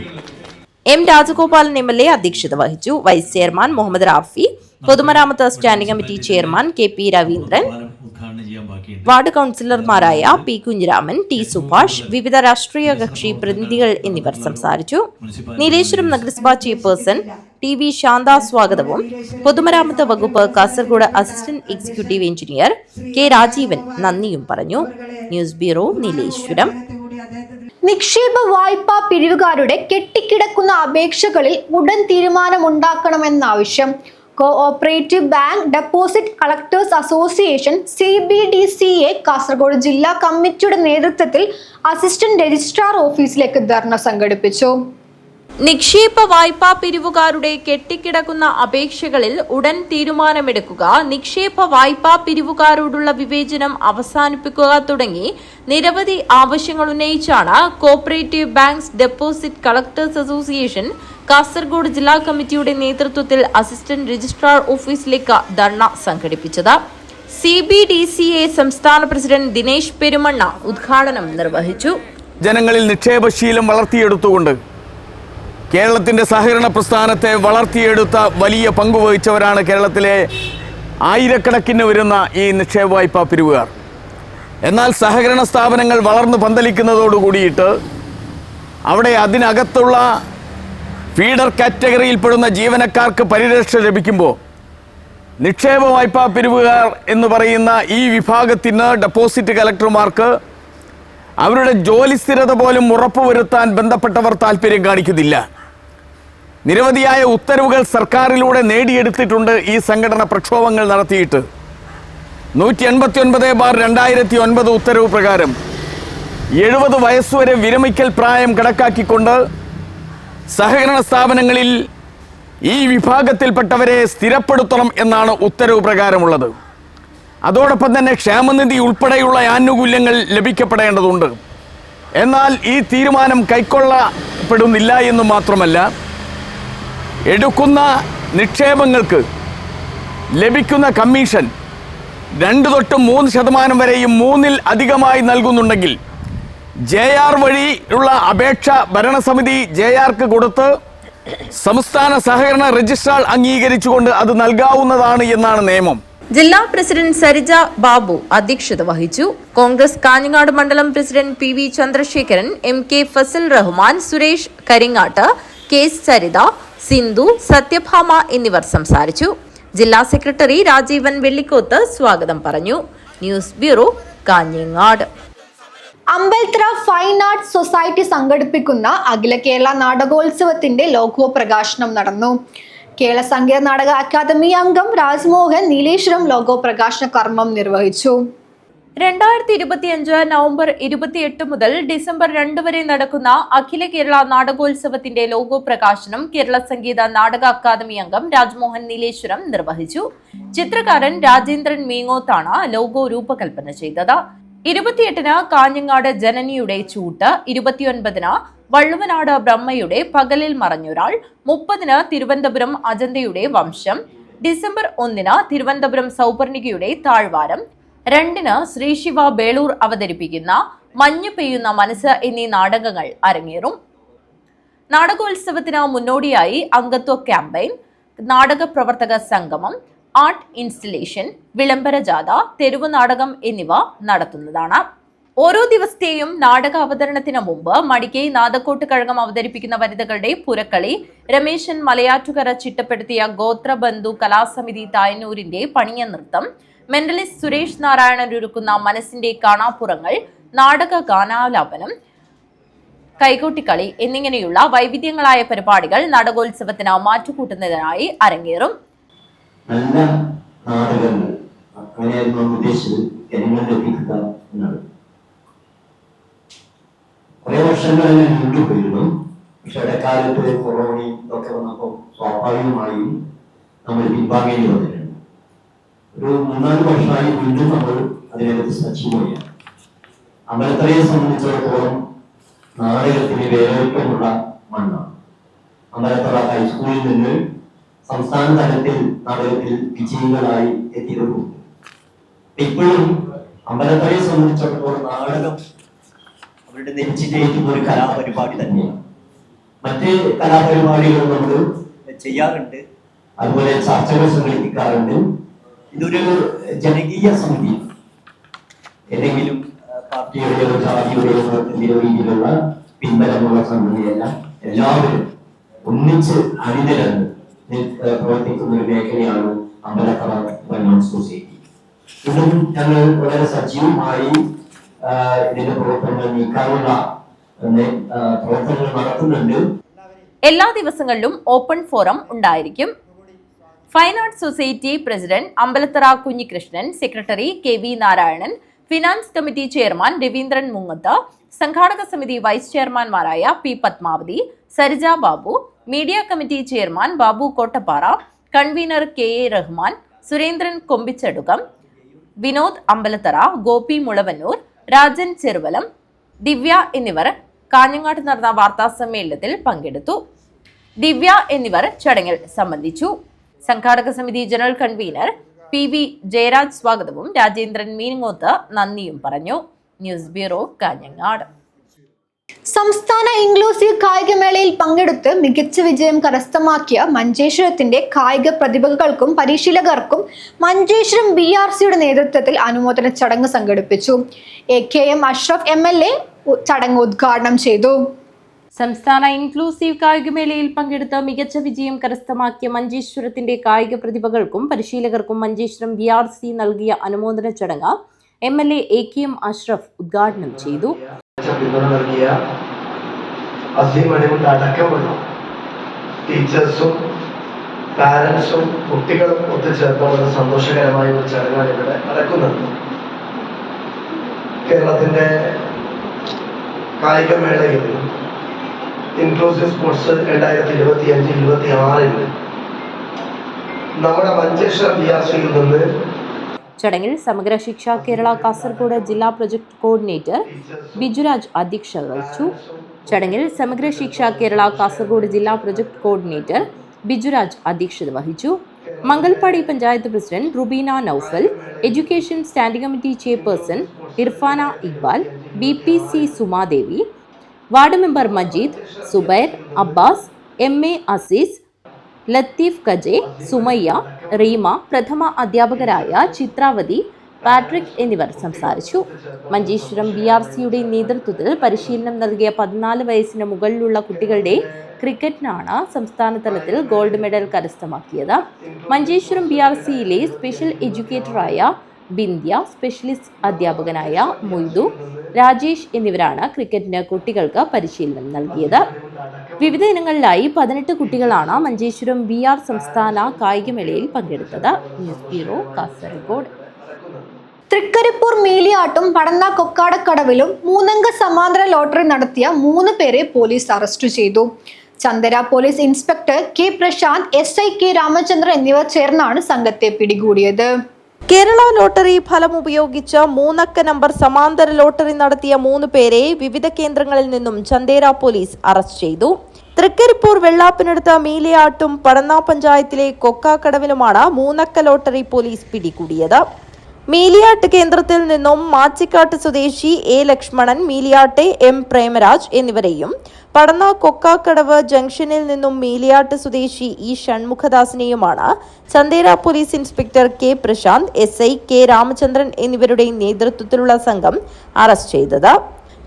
M രാജഗോപാലൻ MLA അധ്യക്ഷത വഹിച്ചു. വൈസ് ചെയർമാൻ മുഹമ്മദ് റാഫി, പൊതുമരാമത്ത് standing committee chairman KP Raveendran, ward കൌൺസിലർമാരായ P കുഞ്ഞിരാമൻ, T സുഭാഷ്, വിവിധ രാഷ്ട്രീയ കക്ഷി പ്രതിനിധികൾ എന്നിവർ സംസാരിച്ചു. നീലേശ്വരം നഗരസഭാ ചെയർപേഴ്സൺ TV ശാന്ത സ്വാഗതവും പൊതുമരാമത്ത് വകുപ്പ് Kasaragod assistant executive engineer K Rajeevan നന്ദിയും പറഞ്ഞു. News bureau, Nileshwaram. നിക്ഷേപ വായ്പാ പിരിവുകാരുടെ കെട്ടിക്കിടക്കുന്ന അപേക്ഷകളിൽ ഉടൻ തീരുമാനമുണ്ടാക്കണമെന്ന ആവശ്യം cooperative bank deposit collectors association CBDCA Kasaragod ജില്ലാ കമ്മിറ്റിയുടെ നേതൃത്വത്തിൽ അസിസ്റ്റന്റ് രജിസ്ട്രാർ ഓഫീസിലേക്ക് ധർണ സംഘടിപ്പിച്ചു. നിക്ഷേപ വായ്പാ പിരിവുകാരുടെ കെട്ടിക്കിടക്കുന്ന അപേക്ഷകളിൽ ഉടൻ തീരുമാനമെടുക്കുക, നിക്ഷേപ വായ്പാ പിരിവുകാരോടുള്ള വിവേചനം അവസാനിപ്പിക്കുക തുടങ്ങി നിരവധി ആവശ്യങ്ങൾ ഉന്നയിച്ചാണ് cooperative banks deposit collectors association Kasaragod ജില്ലാ കമ്മിറ്റിയുടെ നേതൃത്വത്തിൽ അസിസ്റ്റന്റ് രജിസ്ട്രാർ ഓഫീസിലേക്ക് ധർണ സംഘടിപ്പിച്ചത്. CBDCA സംസ്ഥാന പ്രസിഡന്റ് ദിനേശ് പെരുമണ്ണ ഉദ്ഘാടനം നിർവഹിച്ചു. ജനങ്ങളിൽ നിക്ഷേപശീലം വളർത്തിയെടുത്തുകൊണ്ട് കേരളത്തിൻ്റെ സഹകരണ പ്രസ്ഥാനത്തെ വളർത്തിയെടുത്ത വലിയ പങ്കുവഹിച്ചവരാണ് കേരളത്തിലെ ആയിരക്കണക്കിന് വരുന്ന ഈ നിക്ഷേപ വായ്പാ പിരിവുകാർ. എന്നാൽ സഹകരണ സ്ഥാപനങ്ങൾ വളർന്നു പന്തലിക്കുന്നതോടുകൂടിയിട്ട് അവിടെ അതിനകത്തുള്ള ഫീഡർ കാറ്റഗറിയിൽപ്പെടുന്ന ജീവനക്കാർക്ക് പരിരക്ഷ ലഭിക്കുമ്പോൾ നിക്ഷേപ വായ്പാ പിരിവുകാർ എന്ന് പറയുന്ന ഈ വിഭാഗത്തിന് ഡെപ്പോസിറ്റ് കളക്ടർമാർക്ക് അവരുടെ ജോലി സ്ഥിരത പോലും ഉറപ്പുവരുത്താൻ ബന്ധപ്പെട്ടവർ താല്പര്യം കാണിക്കുന്നില്ല. നിരവധിയായ ഉത്തരവുകൾ സർക്കാരിലൂടെ നേടിയെടുത്തിട്ടുണ്ട് ഈ സംഘടന പ്രക്ഷോഭങ്ങൾ നടത്തിയിട്ട്. 189/2009 ഉത്തരവ് പ്രകാരം 70 വയസ്സുവരെ വിരമിക്കൽ പ്രായം കണക്കാക്കിക്കൊണ്ട് സഹകരണ സ്ഥാപനങ്ങളിൽ ഈ വിഭാഗത്തിൽപ്പെട്ടവരെ സ്ഥിരപ്പെടുത്തണം എന്നാണ് ഉത്തരവ് പ്രകാരമുള്ളത്. അതോടൊപ്പം തന്നെ ക്ഷേമനിധി ഉൾപ്പെടെയുള്ള ആനുകൂല്യങ്ങൾ ലഭിക്കപ്പെടേണ്ടതുണ്ട്. എന്നാൽ ഈ തീരുമാനം കൈക്കൊള്ളപ്പെടുന്നില്ല എന്ന് മാത്രമല്ല, എടുക്കുന്ന നിക്ഷേപങ്ങൾക്ക് ലഭിക്കുന്ന കമ്മീഷൻ 2 തൊട്ട് 3% വരെയും 3-ൽ അധികമായി നൽകുന്നുണ്ടെങ്കിൽ JR വഴി ഉള്ള അപേക്ഷ ഭരണസമിതി JRക്ക് കൊടുത്ത് സംസ്ഥാന സഹകരണ രജിസ്ട്രാർ അംഗീകരിച്ചുകൊണ്ട് അത് നൽകാവുന്നതാണ് എന്നാണ് നിയമം. ജില്ലാ പ്രസിഡന്റ് സരിജ ബാബു അധ്യക്ഷത വഹിച്ചു. കോൺഗ്രസ് കാഞ്ഞങ്ങാട് മണ്ഡലം president P V Chandrasekharan, M K Fazal Rahman, Suresh Karingatt, K Saritha, Sindhu, Satyabhama എന്നിവർ സംസാരിച്ചു. ജില്ലാ സെക്രട്ടറി രാജീവൻ വെള്ളിക്കോത്ത് സ്വാഗതം പറഞ്ഞു. News bureau, Kanhangad. Ambalathara fine arts society സംഘടിപ്പിക്കുന്ന അഖില കേരള നാടകോത്സവത്തിന്റെ ലോഗോ പ്രകാശനം നടന്നു. കേരള സംഗീത നാടക അക്കാദമി അംഗം രാജ്മോഹൻ നീലേശ്വരം ലോഗോ പ്രകാശന കർമ്മം നിർവഹിച്ചു. 2025 നവംബർ 28 മുതൽ ഡിസംബർ 2 വരെ നടക്കുന്ന അഖില കേരള നാടകോത്സവത്തിന്റെ ലോഗോ പ്രകാശനം കേരള സംഗീത നാടക അക്കാദമി അംഗം രാജ്മോഹൻ നീലേശ്വരം നിർവഹിച്ചു. ചിത്രകാരൻ രാജേന്ദ്രൻ മീങ്ങോത്താണ് ലോഗോ രൂപകൽപ്പന ചെയ്തത്. 28-ന് കാഞ്ഞങ്ങാട് ജനനിയുടെ ചൂട്ട്, 29-ന് വള്ളുവനാട് ബ്രഹ്മയുടെ പകലിൽ മറഞ്ഞൊരാൾ, 30-ന് തിരുവനന്തപുരം അജന്തയുടെ വംശം, ഡിസംബർ 1-ന് തിരുവനന്തപുരം സൗപർണികയുടെ താഴ്വാരം, 2-ന് ശ്രീശിവ ബേളൂർ അവതരിപ്പിക്കുന്ന മഞ്ഞു പെയ്യുന്ന മനസ്സ് എന്നീ നാടകങ്ങൾ അരങ്ങേറും. നാടകോത്സവത്തിന് മുന്നോടിയായി അംഗത്വ ക്യാമ്പയിൻ, നാടക പ്രവർത്തക സംഗമം, ആർട്ട് ഇൻസ്റ്റലേഷൻ, വിളംബര ജാഥ, തെരുവ് നാടകം എന്നിവ നടത്തുന്നതാണ്. ഓരോ ദിവസത്തെയും നാടക അവതരണത്തിന് മുമ്പ് മടിക്കൈ നാദക്കോട്ട് കഴകം അവതരിപ്പിക്കുന്ന വനിതകളുടെ പുരക്കളി, രമേശൻ മലയാറ്റുകര ചിട്ടപ്പെടുത്തിയ ഗോത്രബന്ധു കലാസമിതി തായന്നൂരിന്റെ പണിയ നൃത്തം, മെന്റലിസ്റ്റ് സുരേഷ് നാരായണൻ ഒരുക്കുന്ന മനസ്സിന്റെ കാണാപ്പുറങ്ങൾ, നാടക ഗാനാലാപനം, കൈകൊട്ടിക്കളി എന്നിങ്ങനെയുള്ള വൈവിധ്യങ്ങളായ പരിപാടികൾ നാടകോത്സവത്തിന് മാറ്റുകൂട്ടുന്നതിനായി അരങ്ങേറും. നല്ല നാടകങ്ങൾ അങ്ങനെയായിരുന്നു നമ്മൾ ഉദ്ദേശിച്ചത്, ജനങ്ങളിൽ എത്തിക്കുക എന്നാണ്. കുറെ വർഷങ്ങളിൽ നീണ്ടുപോയിരുന്നു. പക്ഷെ ഇടക്കാലത്ത് കൊറോണയും ഒക്കെ വന്നപ്പോൾ സ്വാഭാവികമായും നമ്മൾ പിൻവാങ്ങേണ്ടി വന്നിട്ടുണ്ട്. ഒരു 3-4 വർഷമായി വീണ്ടും നമ്മൾ അതിനകത്ത് സജീവമാണ്. അമ്പലത്തറയെ സംബന്ധിച്ചിടത്തോളം നാടകത്തിന് വേരോറ്റമുള്ള മണ്ണാണ്. അമ്പലത്തറ ഹൈസ്കൂളിൽ നിന്ന് സംസ്ഥാന തലത്തിൽ നാടകത്തിൽ വിജയികളായി എത്തിയിട്ടുണ്ട്. ഇപ്പോഴും അമ്പലത്തറയെ സംബന്ധിച്ചിടത്തോളം നാടകം അവരുടെ നെഞ്ചിലേറ്റുന്ന ഒരു കലാപരിപാടി തന്നെയാണ്. മറ്റ് കലാപരിപാടികൾ നമ്മൾ ചെയ്യാറുണ്ട്, അതുപോലെ ചർച്ചകൾ സംഘടിപ്പിക്കാറുണ്ട്. ഇതൊരു ജനകീയ സമിതി, ഏതെങ്കിലും പാർട്ടിയുടെയോ ജാതിയുടെയോ എന്തെങ്കിലും രീതിയിലുള്ള പിൻബലമുള്ള സംഘടനയല്ല. എല്ലാവരും ഒന്നിച്ച് അണിനിരന്ന് പ്രവർത്തിക്കുന്ന ഒരു മേഖലയാണ് അമ്പലത്തറ ഫൈൻ ആർട്സ് സൊസൈറ്റി. ഇതും ഞങ്ങൾ വളരെ സജീവമായി ഇതിന്റെ പ്രവർത്തനങ്ങൾ നീക്കാനുള്ള പ്രവർത്തനങ്ങൾ നടത്തുന്നുണ്ട്. എല്ലാ ദിവസങ്ങളിലും ഓപ്പൺ ഫോറം ഉണ്ടായിരിക്കും. Fine arts society president Ambalathara Kunhikrishnan, secretary K V Narayanan, finance committee chairman Raveendran Mungath, സംഘാടക സമിതി വൈസ് ചെയർമാൻമാരായ P Padmavathi, Sarija Babu, media committee chairman Babu Kottappara, convener K A Rahman, Surendran Kombichadukam, Vinod Ambalathara, Gopi Mulavannur, Rajan Cheruvalam, Divya എന്നിവർ കാഞ്ഞങ്ങാട്ട് നടന്ന വാർത്താ സമ്മേളനത്തിൽ പങ്കെടുത്തു. ദിവ്യ എന്നിവർ ചടങ്ങിൽ സംബന്ധിച്ചു. സംഘാടക സമിതി general convener P V Jayaraj സ്വാഗതവും രാജേന്ദ്രൻ മീനങ്ങോത്ത് നന്ദിയും പറഞ്ഞു. News bureau, Kanhangad. സംസ്ഥാന ഇൻക്ലൂസീവ് കായികമേളയിൽ പങ്കെടുത്ത് മികച്ച വിജയം കരസ്ഥമാക്കിയ മഞ്ചേശ്വരത്തിന്റെ കായിക പ്രതിഭകൾക്കും പരിശീലകർക്കും മഞ്ചേശ്വരം BRCയുടെ നേതൃത്വത്തിൽ അനുമോദന ചടങ്ങ് സംഘടിപ്പിച്ചു. AKM അഷ്റഫ് MLA ചടങ്ങ് ഉദ്ഘാടനം ചെയ്തു. സംസ്ഥാന ഇൻക്ലൂസീവ് കായികമേളയിൽ പങ്കെടുത്ത് മികച്ച വിജയം കരസ്ഥമാക്കിയ മഞ്ചേശ്വരത്തിന്റെ കായിക പ്രതിഭകൾക്കും പരിശീലകർക്കും മഞ്ചേശ്വരം BRC നൽകിയ അനുമോദന ചടങ്ങ് MLA AKM അഷ്റഫ് ഉദ്ഘാടനം ചെയ്തു. അടക്കമുള്ള ടീച്ചേഴ്സും പാരന്റ്സും കുട്ടികളും ഒത്തുചേർന്ന വളരെ സന്തോഷകരമായ ഒരു ചടങ്ങാണ് ഇവിടെ നടക്കുന്നത്. കേരളത്തിന്റെ കായികമേളയിൽ ഇൻക്ലൂസീവ് സ്പോർട്സ് 2025-26 നമ്മുടെ മഞ്ചേശ്വരം BRCയിൽ നിന്ന്. ചടങ്ങിൽ സമഗ്ര ശിക്ഷ കേരള കാസർഗോഡ് ജില്ലാ പ്രൊജക്ട് കോർഡിനേറ്റർ ബിജുരാജ് അധ്യക്ഷത വഹിച്ചു. ചടങ്ങിൽ സമഗ്ര ശിക്ഷ കേരള കാസർഗോഡ് ജില്ലാ പ്രൊജക്ട് കോർഡിനേറ്റർ ബിജുരാജ് അധ്യക്ഷത വഹിച്ചു. Mangalpady panchayat president Rubeena Noufal, education standing committee chairperson Irfana Iqbal, BPC Sumadevi, ward member Majeed, Subair, Abbas, MA Azeez, Latheef Kaje, Sumayya, Reema, പ്രഥമ അധ്യാപകരായ ചിത്രാവതി, പാട്രിക് എന്നിവർ സംസാരിച്ചു. മഞ്ചേശ്വരം BRCയുടെ നേതൃത്വത്തിൽ പരിശീലനം നൽകിയ 14 വയസ്സിന് മുകളിലുള്ള കുട്ടികളുടെ ക്രിക്കറ്റിനാണ് സംസ്ഥാന തലത്തിൽ ഗോൾഡ് മെഡൽ കരസ്ഥമാക്കിയത്. മഞ്ചേശ്വരം BRCയിലെ സ്പെഷ്യൽ എഡ്യൂക്കേറ്ററായ ബിന്ധ്യ, സ്പെഷ്യലിസ്റ്റ് അധ്യാപകനായ മൊയ്തു, രാജേഷ് എന്നിവരാണ് ക്രിക്കറ്റിന് കുട്ടികൾക്ക് പരിശീലനം നൽകിയത്. വിവിധ ഇനങ്ങളിലായി 18 കുട്ടികളാണ് മഞ്ചേശ്വരം BR സംസ്ഥാന കായികമേളയിൽ പങ്കെടുത്തത്. News bureau, Kasaragod. തൃക്കരിപ്പൂർ മീലിയാട്ടും പടന്ന കൊക്കാടക്കടവിലും 3 അംഗ സമാന്തര ലോട്ടറി നടത്തിയ 3 പേരെ പോലീസ് അറസ്റ്റ് ചെയ്തു. Chandera police inspector K Prashanth, SI K Ramachandran എന്നിവർ ചേർന്നാണ് സംഘത്തെ പിടികൂടിയത്. കേരള ലോട്ടറി ഫലം ഉപയോഗിച്ച് 3 അക്ക നമ്പർ സമാന്തര ലോട്ടറി നടത്തിയ 3 പേരെ വിവിധ കേന്ദ്രങ്ങളിൽ നിന്നും ചന്ദേര പോലീസ് അറസ്റ്റ് ചെയ്തു. തൃക്കരിപ്പൂർ വെള്ളാപ്പിനടുത്ത മീലിയാട്ടും പടന്ന പഞ്ചായത്തിലെ കൊക്കാക്കടവിലുമാണ് 3 അക്ക ലോട്ടറി പോലീസ് പിടികൂടിയത്. മീലിയാട്ട് കേന്ദ്രത്തിൽ നിന്നും മാച്ചിക്കാട്ട് സ്വദേശി A ലക്ഷ്മണൻ, മീലിയാട്ടെ M പ്രേമരാജ് എന്നിവരെയും പടന്ന കൊക്കാക്കടവ് ജംഗ്ഷനിൽ നിന്നും മീലിയാട്ട് സ്വദേശി E ഷൺമുഖദാസിനെയുമാണ് Chandera police inspector K Prashanth, SI K Ramachandran എന്നിവരുടെ നേതൃത്വത്തിലുള്ള സംഘം അറസ്റ്റ് ചെയ്തത്.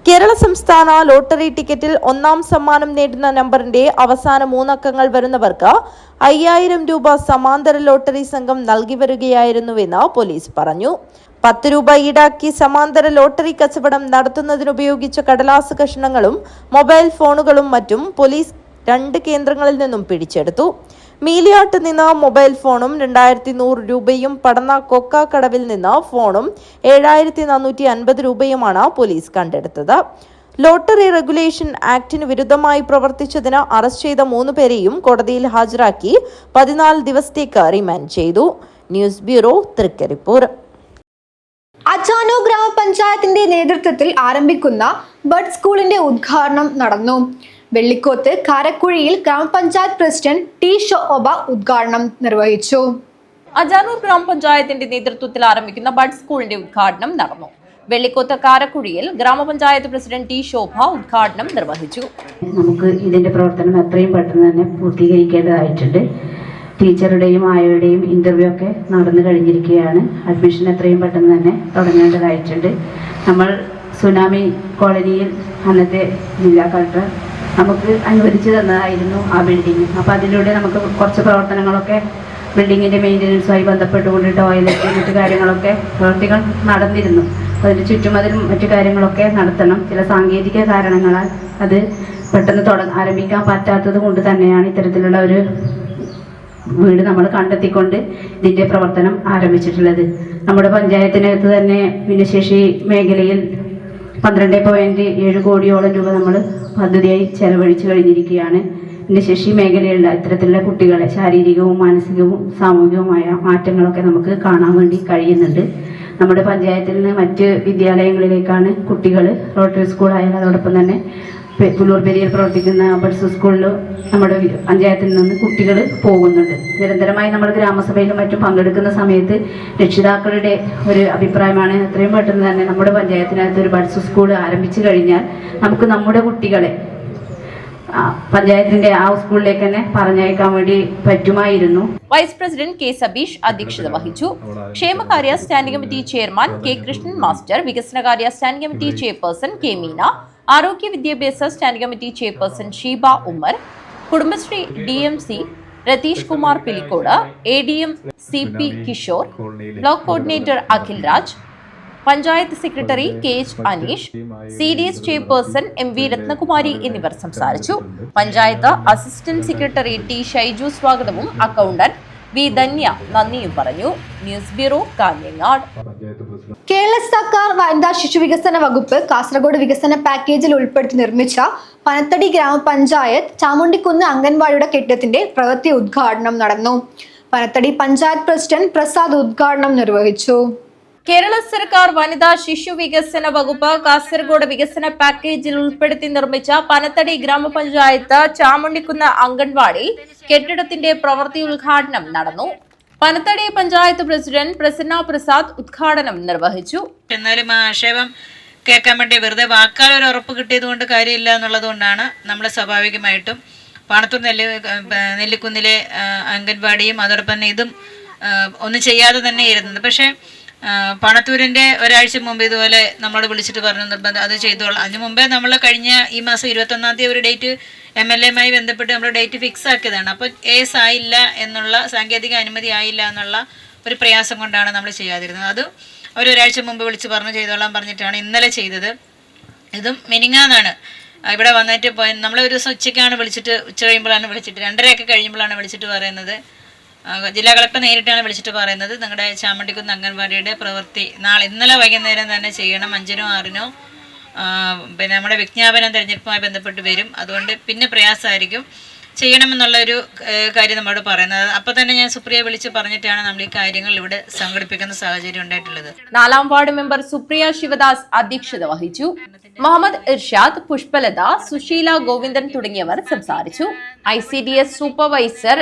കേരള സംസ്ഥാന ലോട്ടറി ടിക്കറ്റിൽ 1ാം സമ്മാനം നേടുന്ന നമ്പറിന്റെ അവസാന 3 അക്കങ്ങൾ വരുന്നവർക്ക് 5000 രൂപ സമാന്തര ലോട്ടറി സംഘം നൽകി വരികയായിരുന്നുവെന്ന് പോലീസ് പറഞ്ഞു. 10 രൂപ ഈടാക്കി സമാന്തര ലോട്ടറി കച്ചവടം നടത്തുന്നതിനുപയോഗിച്ച കടലാസ് കഷണങ്ങളും മൊബൈൽ ഫോണുകളും മറ്റും പോലീസ് 2 കേന്ദ്രങ്ങളിൽ നിന്നും പിടിച്ചെടുത്തു. മീലിയാട്ട് നിന്ന് മൊബൈൽ ഫോണും 2100 രൂപയും പടന്ന കൊക്കാക്കടവിൽ നിന്ന് ഫോണും 7450 രൂപയുമാണ് പോലീസ് കണ്ടെടുത്തത്. ലോട്ടറി റെഗുലേഷൻ ആക്ടിന് വിരുദ്ധമായി പ്രവർത്തിച്ചതിന് അറസ്റ്റ് ചെയ്ത 3 പേരെയും കോടതിയിൽ ഹാജരാക്കി 14 ദിവസത്തേക്ക് റിമാൻഡ് ചെയ്തു. News bureau, Trikaripur. അജാനു ഗ്രാമപഞ്ചായത്തിന്റെ നേതൃത്വത്തിൽ ആരംഭിക്കുന്ന ബഡ് സ്കൂളിന്റെ ഉദ്ഘാടനം നടന്നു. വെള്ളിക്കോത്ത് കാരക്കുഴിയിൽ ഗ്രാമപഞ്ചായത്ത് പ്രസിഡന്റ് T ശോഭ ഉദ്ഘാടനം നിർവഹിച്ചു. അജാനൂർ ഗ്രാമപഞ്ചായത്തിന്റെ നേതൃത്വത്തിൽ ആരംഭിക്കുന്ന ബഡ് സ്കൂളിന്റെ ഉദ്ഘാടനം നടന്നു. വെള്ളിക്കോത്ത് കാരക്കുഴിയിൽ ഗ്രാമപഞ്ചായത്ത് പ്രസിഡന്റ് T ശോഭ ഉദ്ഘാടനം നിർവഹിച്ചു. നമുക്ക് ഇതിന്റെ പ്രവർത്തനം എത്രയും പെട്ടെന്ന് തന്നെ പൂർത്തീകരിക്കേണ്ടതായിട്ടുണ്ട്. ടീച്ചറുടെയും ആയയുടെയും ഇന്റർവ്യൂ ഒക്കെ നടന്നു കഴിഞ്ഞിരിക്കുകയാണ്. അഡ്മിഷൻ എത്രയും പെട്ടെന്ന് തന്നെ തുടങ്ങേണ്ടതായിട്ടുണ്ട്. നമ്മൾ സുനാമി കോളനിയിൽ അന്നത്തെ ജില്ലാ കളക്ടർ നമുക്ക് അനുവദിച്ചു തന്നതായിരുന്നു ആ ബിൽഡിംഗ്. അപ്പോൾ അതിലൂടെ നമുക്ക് കുറച്ച് പ്രവർത്തനങ്ങളൊക്കെ ബിൽഡിങ്ങിൻ്റെ മെയിൻ്റനൻസുമായി ബന്ധപ്പെട്ടുകൊണ്ട് ടോയ്ലറ്റ് മറ്റു കാര്യങ്ങളൊക്കെ പ്രവൃത്തികൾ നടന്നിരുന്നു. അതിൻ്റെ ചുറ്റുമതിലും മറ്റു കാര്യങ്ങളൊക്കെ നടത്തണം. ചില സാങ്കേതിക കാരണങ്ങളാൽ അത് പെട്ടെന്ന് ആരംഭിക്കാൻ പറ്റാത്തത് കൊണ്ട് തന്നെയാണ് ഇത്തരത്തിലുള്ള ഒരു വീട് നമ്മൾ കണ്ടെത്തിക്കൊണ്ട് ഇതിൻ്റെ പ്രവർത്തനം ആരംഭിച്ചിട്ടുള്ളത്. നമ്മുടെ പഞ്ചായത്തിനകത്ത് തന്നെ ഭിന്നശേഷി മേഖലയിൽ 12.7 കോടിയോളം രൂപ നമ്മൾ പദ്ധതിയായി ചെലവഴിച്ചു കഴിഞ്ഞിരിക്കുകയാണ്. ഭിന്നശേഷി മേഖലയിലുള്ള ഇത്തരത്തിലുള്ള കുട്ടികളെ ശാരീരികവും മാനസികവും സാമൂഹികവുമായ മാറ്റങ്ങളൊക്കെ നമുക്ക് കാണാൻ വേണ്ടി കഴിയുന്നുണ്ട്. നമ്മുടെ പഞ്ചായത്തിൽ നിന്ന് മറ്റ് വിദ്യാലയങ്ങളിലേക്കാണ് കുട്ടികൾ റോട്ടറി സ്കൂളായാലും അതോടൊപ്പം തന്നെ പുല്ലൂർപെരിയിൽ പ്രവർത്തിക്കുന്ന ബഡ്സ് സ്കൂളിൽ നമ്മുടെ പഞ്ചായത്തിൽ നിന്ന് കുട്ടികൾ പോകുന്നുണ്ട്. നിരന്തരമായി നമ്മൾ ഗ്രാമസഭയിലും മറ്റും പങ്കെടുക്കുന്ന സമയത്ത് രക്ഷിതാക്കളുടെ ഒരു അഭിപ്രായമാണ് എത്രയും പെട്ടെന്ന് തന്നെ നമ്മുടെ പഞ്ചായത്തിനകത്ത് ഒരു ബഡ്സ് സ്കൂൾ ആരംഭിച്ചു കഴിഞ്ഞാൽ നമുക്ക് നമ്മുടെ കുട്ടികളെ പഞ്ചായത്തിന്റെ ആ സ്കൂളിലേക്ക് തന്നെ പറഞ്ഞയക്കാൻ വേണ്ടി പറ്റുമായിരുന്നു. വൈസ് പ്രസിഡന്റ് K സബീഷ് അധ്യക്ഷത വഹിച്ചു. ക്ഷേമകാര്യ standing committee chairman K Krishnan master, വികസനകാര്യ standing committee chairperson K Meena, ആരോഗ്യ വിദ്യാഭ്യാസ standing committee chairperson Sheeba Ummer, Kudumbashree DMC Ratheesh Kumar Pilicode, ADM CP Kishore, block coordinator Akhil Raj, panchayat secretary KH Aneesh, CDS chairperson MV Rathnakumari എന്നിവർ സംസാരിച്ചു. Panchayat assistant secretary T Shaiju സ്വാഗതവും അക്കൗണ്ടന്റ് V ധന്യ നന്ദിയും പറഞ്ഞു. News bureau, Kanhangad. കേരള സർക്കാർ വനിതാ ശിശു വികസന വകുപ്പ് കാസർഗോഡ് വികസന പാക്കേജിൽ ഉൾപ്പെടുത്തി നിർമ്മിച്ച പനത്തടി ഗ്രാമപഞ്ചായത്ത് ചാമുണ്ടിക്കുന്ന് അംഗൻവാടിയുടെ കെട്ടിടത്തിന്റെ പ്രവൃത്തി ഉദ്ഘാടനം നടന്നു. പനത്തടി പഞ്ചായത്ത് പ്രസിഡന്റ് പ്രസാദ് ഉദ്ഘാടനം നിർവഹിച്ചു. കേരള സർക്കാർ വനിതാ ശിശു വികസന വകുപ്പ് കാസർഗോഡ് വികസന പാക്കേജിൽ ഉൾപ്പെടുത്തി നിർമ്മിച്ച പനത്തടി ഗ്രാമപഞ്ചായത്ത് ചാമുണ്ടിക്കുന്ന് അംഗൻവാടി കെട്ടിടത്തിന്റെ പ്രവൃത്തി ഉദ്ഘാടനം നടന്നു. പനത്തടി പഞ്ചായത്ത് പ്രസിഡന്റ് പ്രസന്ന പ്രസാദ് ഉദ്ഘാടനം നിർവഹിച്ചു. എന്നാലും ആക്ഷേപം കേൾക്കാൻ വേണ്ടി വെറുതെ വാക്കാൽ ഒരു ഉറപ്പ് കിട്ടിയത് കൊണ്ട് കാര്യമില്ല എന്നുള്ളത് കൊണ്ടാണ് നമ്മൾ സ്വാഭാവികമായിട്ടും പാണത്തൂർ നെല്ലിക്കുന്നിലെ അംഗൻവാടിയും അതോടൊപ്പം തന്നെ ഇതും ഒന്നും ചെയ്യാതെ തന്നെ ഇരുന്നത്. പക്ഷേ പണത്തൂരിൻ്റെ ഒരാഴ്ച മുമ്പ് ഇതുപോലെ നമ്മൾ വിളിച്ചിട്ട് പറഞ്ഞു നിർബന്ധം അത് ചെയ്തോളാം. അതിന് മുമ്പേ നമ്മൾ കഴിഞ്ഞ ഈ മാസം 21-ാം തീയതി ഒരു ഡേറ്റ് MLA-യുമായി ബന്ധപ്പെട്ട് നമ്മൾ ഡേറ്റ് ഫിക്സ് ആക്കിയതാണ്. അപ്പോൾ ഏസ് ആയില്ല എന്നുള്ള സാങ്കേതിക അനുമതി ആയില്ല എന്നുള്ള ഒരു പ്രയാസം കൊണ്ടാണ് നമ്മൾ ചെയ്യാതിരുന്നത്. അത് ഒരാഴ്ച മുമ്പ് വിളിച്ച് പറഞ്ഞു ചെയ്തോളാം പറഞ്ഞിട്ടാണ് ഇന്നലെ ചെയ്തത്. ഇതും മിനിങ്ങാന്നാണ് ഇവിടെ വന്നിട്ട് നമ്മൾ ഒരു ദിവസം ഉച്ചയ്ക്കാണ് വിളിച്ചിട്ട്, ഉച്ച കഴിയുമ്പോഴാണ് വിളിച്ചിട്ട് 2:30 കഴിയുമ്പോഴാണ് വിളിച്ചിട്ട് പറയുന്നത്, ജില്ലാ കളക്ടർ നേരിട്ടാണ് വിളിച്ചിട്ട് പറയുന്നത് നിങ്ങളുടെ ചാമണ്ടിക്കുന്ന് അംഗൻവാടിയുടെ പ്രവൃത്തി ഇന്നലെ വൈകുന്നേരം തന്നെ ചെയ്യണം, 5-നോ 6-നോ പിന്നെ നമ്മുടെ വിജ്ഞാപനം തിരഞ്ഞെടുപ്പുമായി ബന്ധപ്പെട്ട് വരും, അതുകൊണ്ട് പിന്നെ പ്രയാസമായിരിക്കും ചെയ്യണമെന്നുള്ളൊരു കാര്യം നമ്മളോട് പറയുന്നത്. അപ്പോൾ തന്നെ ഞാൻ സുപ്രിയ വിളിച്ച് പറഞ്ഞിട്ടാണ് നമ്മൾ ഈ കാര്യങ്ങൾ ഇവിടെ സംഘടിപ്പിക്കുന്ന സാഹചര്യം ഉണ്ടായിട്ടുള്ളത്. 4-ാം വാർഡ് മെമ്പർ സുപ്രിയ ശിവദാസ് അധ്യക്ഷത വഹിച്ചു. മുഹമ്മദ് ഇർഷാദ്, പുഷ്പലത, സുശീല ഗോവിന്ദൻ തുടങ്ങിയവർ സംസാരിച്ചു. ICDS സൂപ്പർവൈസർ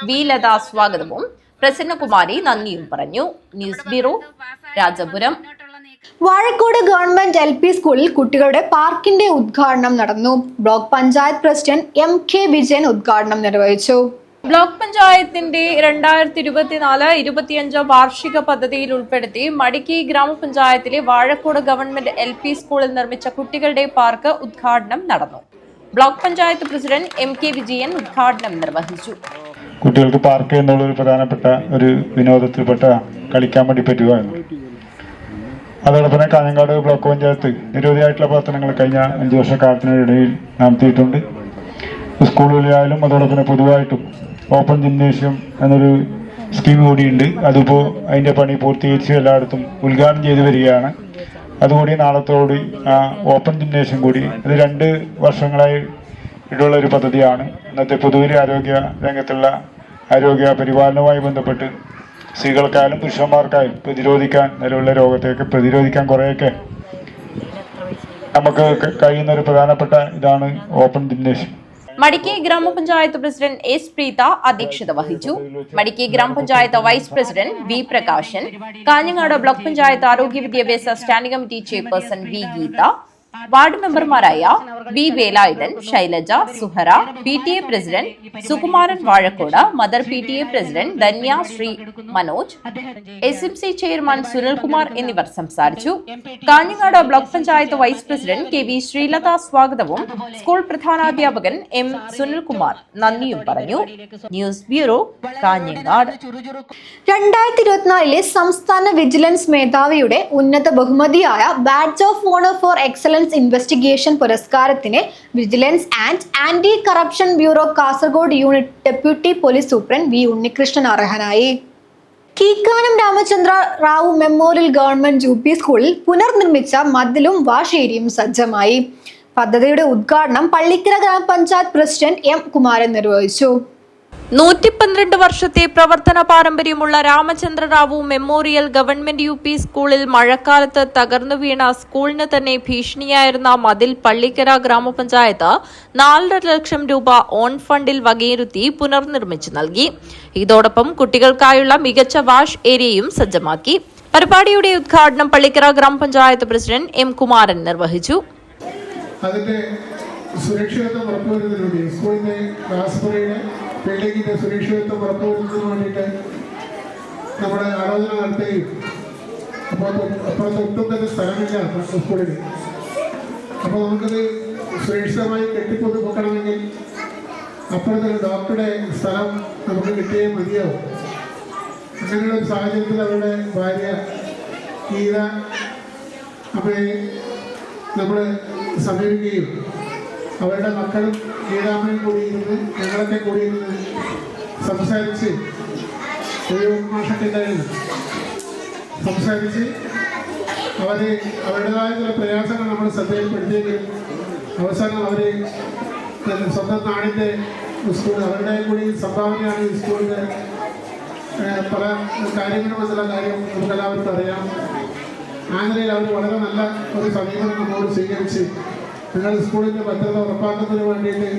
വി ലത സ്വാഗതവും പ്രസന്നകുമാരി നന്ദിയും പറഞ്ഞു. News bureau, Rajapuram. Vazhakkode government LP സ്കൂളിൽ കുട്ടികളുടെ പാർക്കിന്റെ ഉദ്ഘാടനം നടന്നു. Block panchayat president MK Vijayan ഉദ്ഘാടനം നിർവഹിച്ചു. ബ്ലോക്ക് പഞ്ചായത്തിന്റെ 2024-25 വാർഷിക പദ്ധതിയിൽ ഉൾപ്പെടുത്തി മടിക്കി ഗ്രാമപഞ്ചായത്തിലെ വാഴക്കോട് ഗവൺമെന്റ് LP സ്കൂളിൽ നിർമ്മിച്ച കുട്ടികളുടെ പാർക്ക് ഉദ്ഘാടനം നടന്നു. Block panchayat president MK Vijayan ഉദ്ഘാടനം നിർവഹിച്ചു. കുട്ടികൾക്ക് പാർക്ക് എന്നുള്ളൊരു പ്രധാനപ്പെട്ട ഒരു വിനോദത്തിൽപ്പെട്ട കളിക്കാൻ വേണ്ടി പറ്റുക. അതോടൊപ്പം തന്നെ കാഞ്ഞങ്ങാട് ബ്ലോക്ക് പഞ്ചായത്ത് നിരവധിയായിട്ടുള്ള പ്രവർത്തനങ്ങൾ കഴിഞ്ഞ 5 വർഷക്കാലത്തിനിടയിൽ നടത്തിയിട്ടുണ്ട്. സ്കൂളുകളിലായാലും അതോടൊപ്പം തന്നെ പൊതുവായിട്ടും ഓപ്പൺ ജിംനേഷ്യം എന്നൊരു സ്കീം കൂടിയുണ്ട്. അതിപ്പോൾ അതിൻ്റെ പണി പൂർത്തീകരിച്ച് എല്ലായിടത്തും ഉദ്ഘാടനം ചെയ്തു വരികയാണ്. അതുകൂടി നാളത്തോടുകൂടി ഓപ്പൺ ജിംനേഷ്യം കൂടി, അത് 2 വർഷങ്ങളായി ഇട്ടുള്ള ഒരു പദ്ധതിയാണ്. ഇന്നത്തെ പൊതുവെ ആരോഗ്യ രംഗത്തുള്ള ആരോഗ്യ പരിപാലനവുമായി ബന്ധപ്പെട്ട് സ്ത്രീകൾക്കായാലും പുരുഷന്മാർക്കായാലും പ്രതിരോധിക്കാൻ നിലവിലുള്ള രോഗത്തെയൊക്കെ പ്രതിരോധിക്കാൻ കുറേയൊക്കെ നമുക്ക് കഴിയുന്ന ഒരു പ്രധാനപ്പെട്ട ഇതാണ് ഓപ്പൺ ജിംനേഷ്യം. മടിക്കി ഗ്രാമപഞ്ചായത്ത് പ്രസിഡന്റ് S പ്രീത അധ്യക്ഷത വഹിച്ചു. മടിക്കി ഗ്രാമപഞ്ചായത്ത് vice president V Prakashan, Kanhangad block panchayat ആരോഗ്യ വിദ്യാഭ്യാസ standing committee chairperson V Geetha, ward മെമ്പർമാരായ V Velayudhan, Shailaja, Suhara, PTA president Sukumaran Vazhakkode, mother PTA president Dhanya Sree Manoj, SMC chairman Sunilkumar എന്നിവർ സംസാരിച്ചു. Kanhangad block panchayat vice president KV Sreelatha സ്വാഗതവും സ്കൂൾ പ്രധാനാധ്യാപകൻ M സുനിൽകുമാർ നന്ദിയും പറഞ്ഞു. News bureau, Kanhangad. 2024 സംസ്ഥാന വിജിലൻസ് മേധാവിയുടെ ഉന്നത ബഹുമതിയായ badge of honour for excellence investigation പുരസ്കാരത്തിന് vigilance and anti corruption bureau Kasaragod unit deputy police superintendent V Unnikrishnan അർഹനായി. Keekanam Ramachandra Rao memorial government UP സ്കൂളിൽ പുനർനിർമ്മിച്ച മതിലും വാഷേരിയും സജ്ജമായി. പദ്ധതിയുടെ ഉദ്ഘാടനം പള്ളിക്കര ഗ്രാമപഞ്ചായത്ത് പ്രസിഡന്റ് M കുമാരൻ നിർവഹിച്ചു. 112 വർഷത്തെ പ്രവർത്തന പാരമ്പര്യമുള്ള Ramachandra Rao memorial government UP സ്കൂളിൽ മഴക്കാലത്ത് തകർന്നു വീണ സ്കൂളിന് തന്നെ ഭീഷണിയായിരുന്ന മതിൽ പള്ളിക്കര ഗ്രാമപഞ്ചായത്ത് 4.5 ലക്ഷം രൂപ ഓൺ ഫണ്ടിൽ വകയിരുത്തി പുനർനിർമ്മിച്ചു നൽകി. ഇതോടൊപ്പം കുട്ടികൾക്കായുള്ള മികച്ച വാഷ് ഏരിയയും സജ്ജമാക്കി. പരിപാടിയുടെ ഉദ്ഘാടനം പള്ളിക്കര ഗ്രാമപഞ്ചായത്ത് പ്രസിഡന്റ് M കുമാരൻ നിർവഹിച്ചു. സുരക്ഷിതത്വം ഉറപ്പുവരുന്നതിന് വേണ്ടി സ്കൂളിൻ്റെ ക്ലാസ് മുറിയുടെ ബിൽഡിങ്ങിൻ്റെ സുരക്ഷിതത്വം ഉറപ്പുവരുന്നതിന് വേണ്ടിയിട്ട് നമ്മുടെ ആലോചന നടത്തുകയും അപ്പുറത്തൊട്ടും തന്നെ സ്ഥലമില്ല സ്കൂളിൽ. അപ്പോൾ നമുക്കത് സുരക്ഷിതമായി കെട്ടിക്കൊണ്ട് പോകണമെങ്കിൽ അപ്പുറത്തൊരു ഡോക്ടറുടെ സ്ഥലം നമുക്ക് കിട്ടിയേ മതിയാവും. അങ്ങനെയുള്ള ഒരു സാഹചര്യത്തിൽ അവരുടെ ഭാര്യ ഗീത അവരെ നമ്മൾ സമീപിക്കുകയും അവരുടെ മക്കളും ഗീതാമ്മയും കൂടിയിരുന്ന് ഞങ്ങളൊക്കെ കൂടിയിരുന്ന് സംസാരിച്ച് ഒരു മാഷത്തിൻ്റെയും സംസാരിച്ച് അവരുടേതായ ചില പ്രയാസങ്ങൾ നമ്മൾ ശ്രദ്ധയിൽപ്പെടുത്തിയെങ്കിലും അവസാനം അവർ സ്വന്തം നാടിൻ്റെ സ്കൂൾ അവരുടെ കൂടി സംഭാവനയാണ് ഈ സ്കൂളിൻ്റെ പല കാര്യങ്ങളുമെന്നുള്ള കാര്യം നമുക്കെല്ലാവർക്കും അറിയാം. ആ നിലയിൽ അവർ വളരെ നല്ല ഒരു സമീപനം നമ്മോട് സ്വീകരിച്ച് നിങ്ങൾ സ്കൂളിൻ്റെ ഭദ്രത ഉറപ്പാക്കുന്നതിന് വേണ്ടിയിട്ട്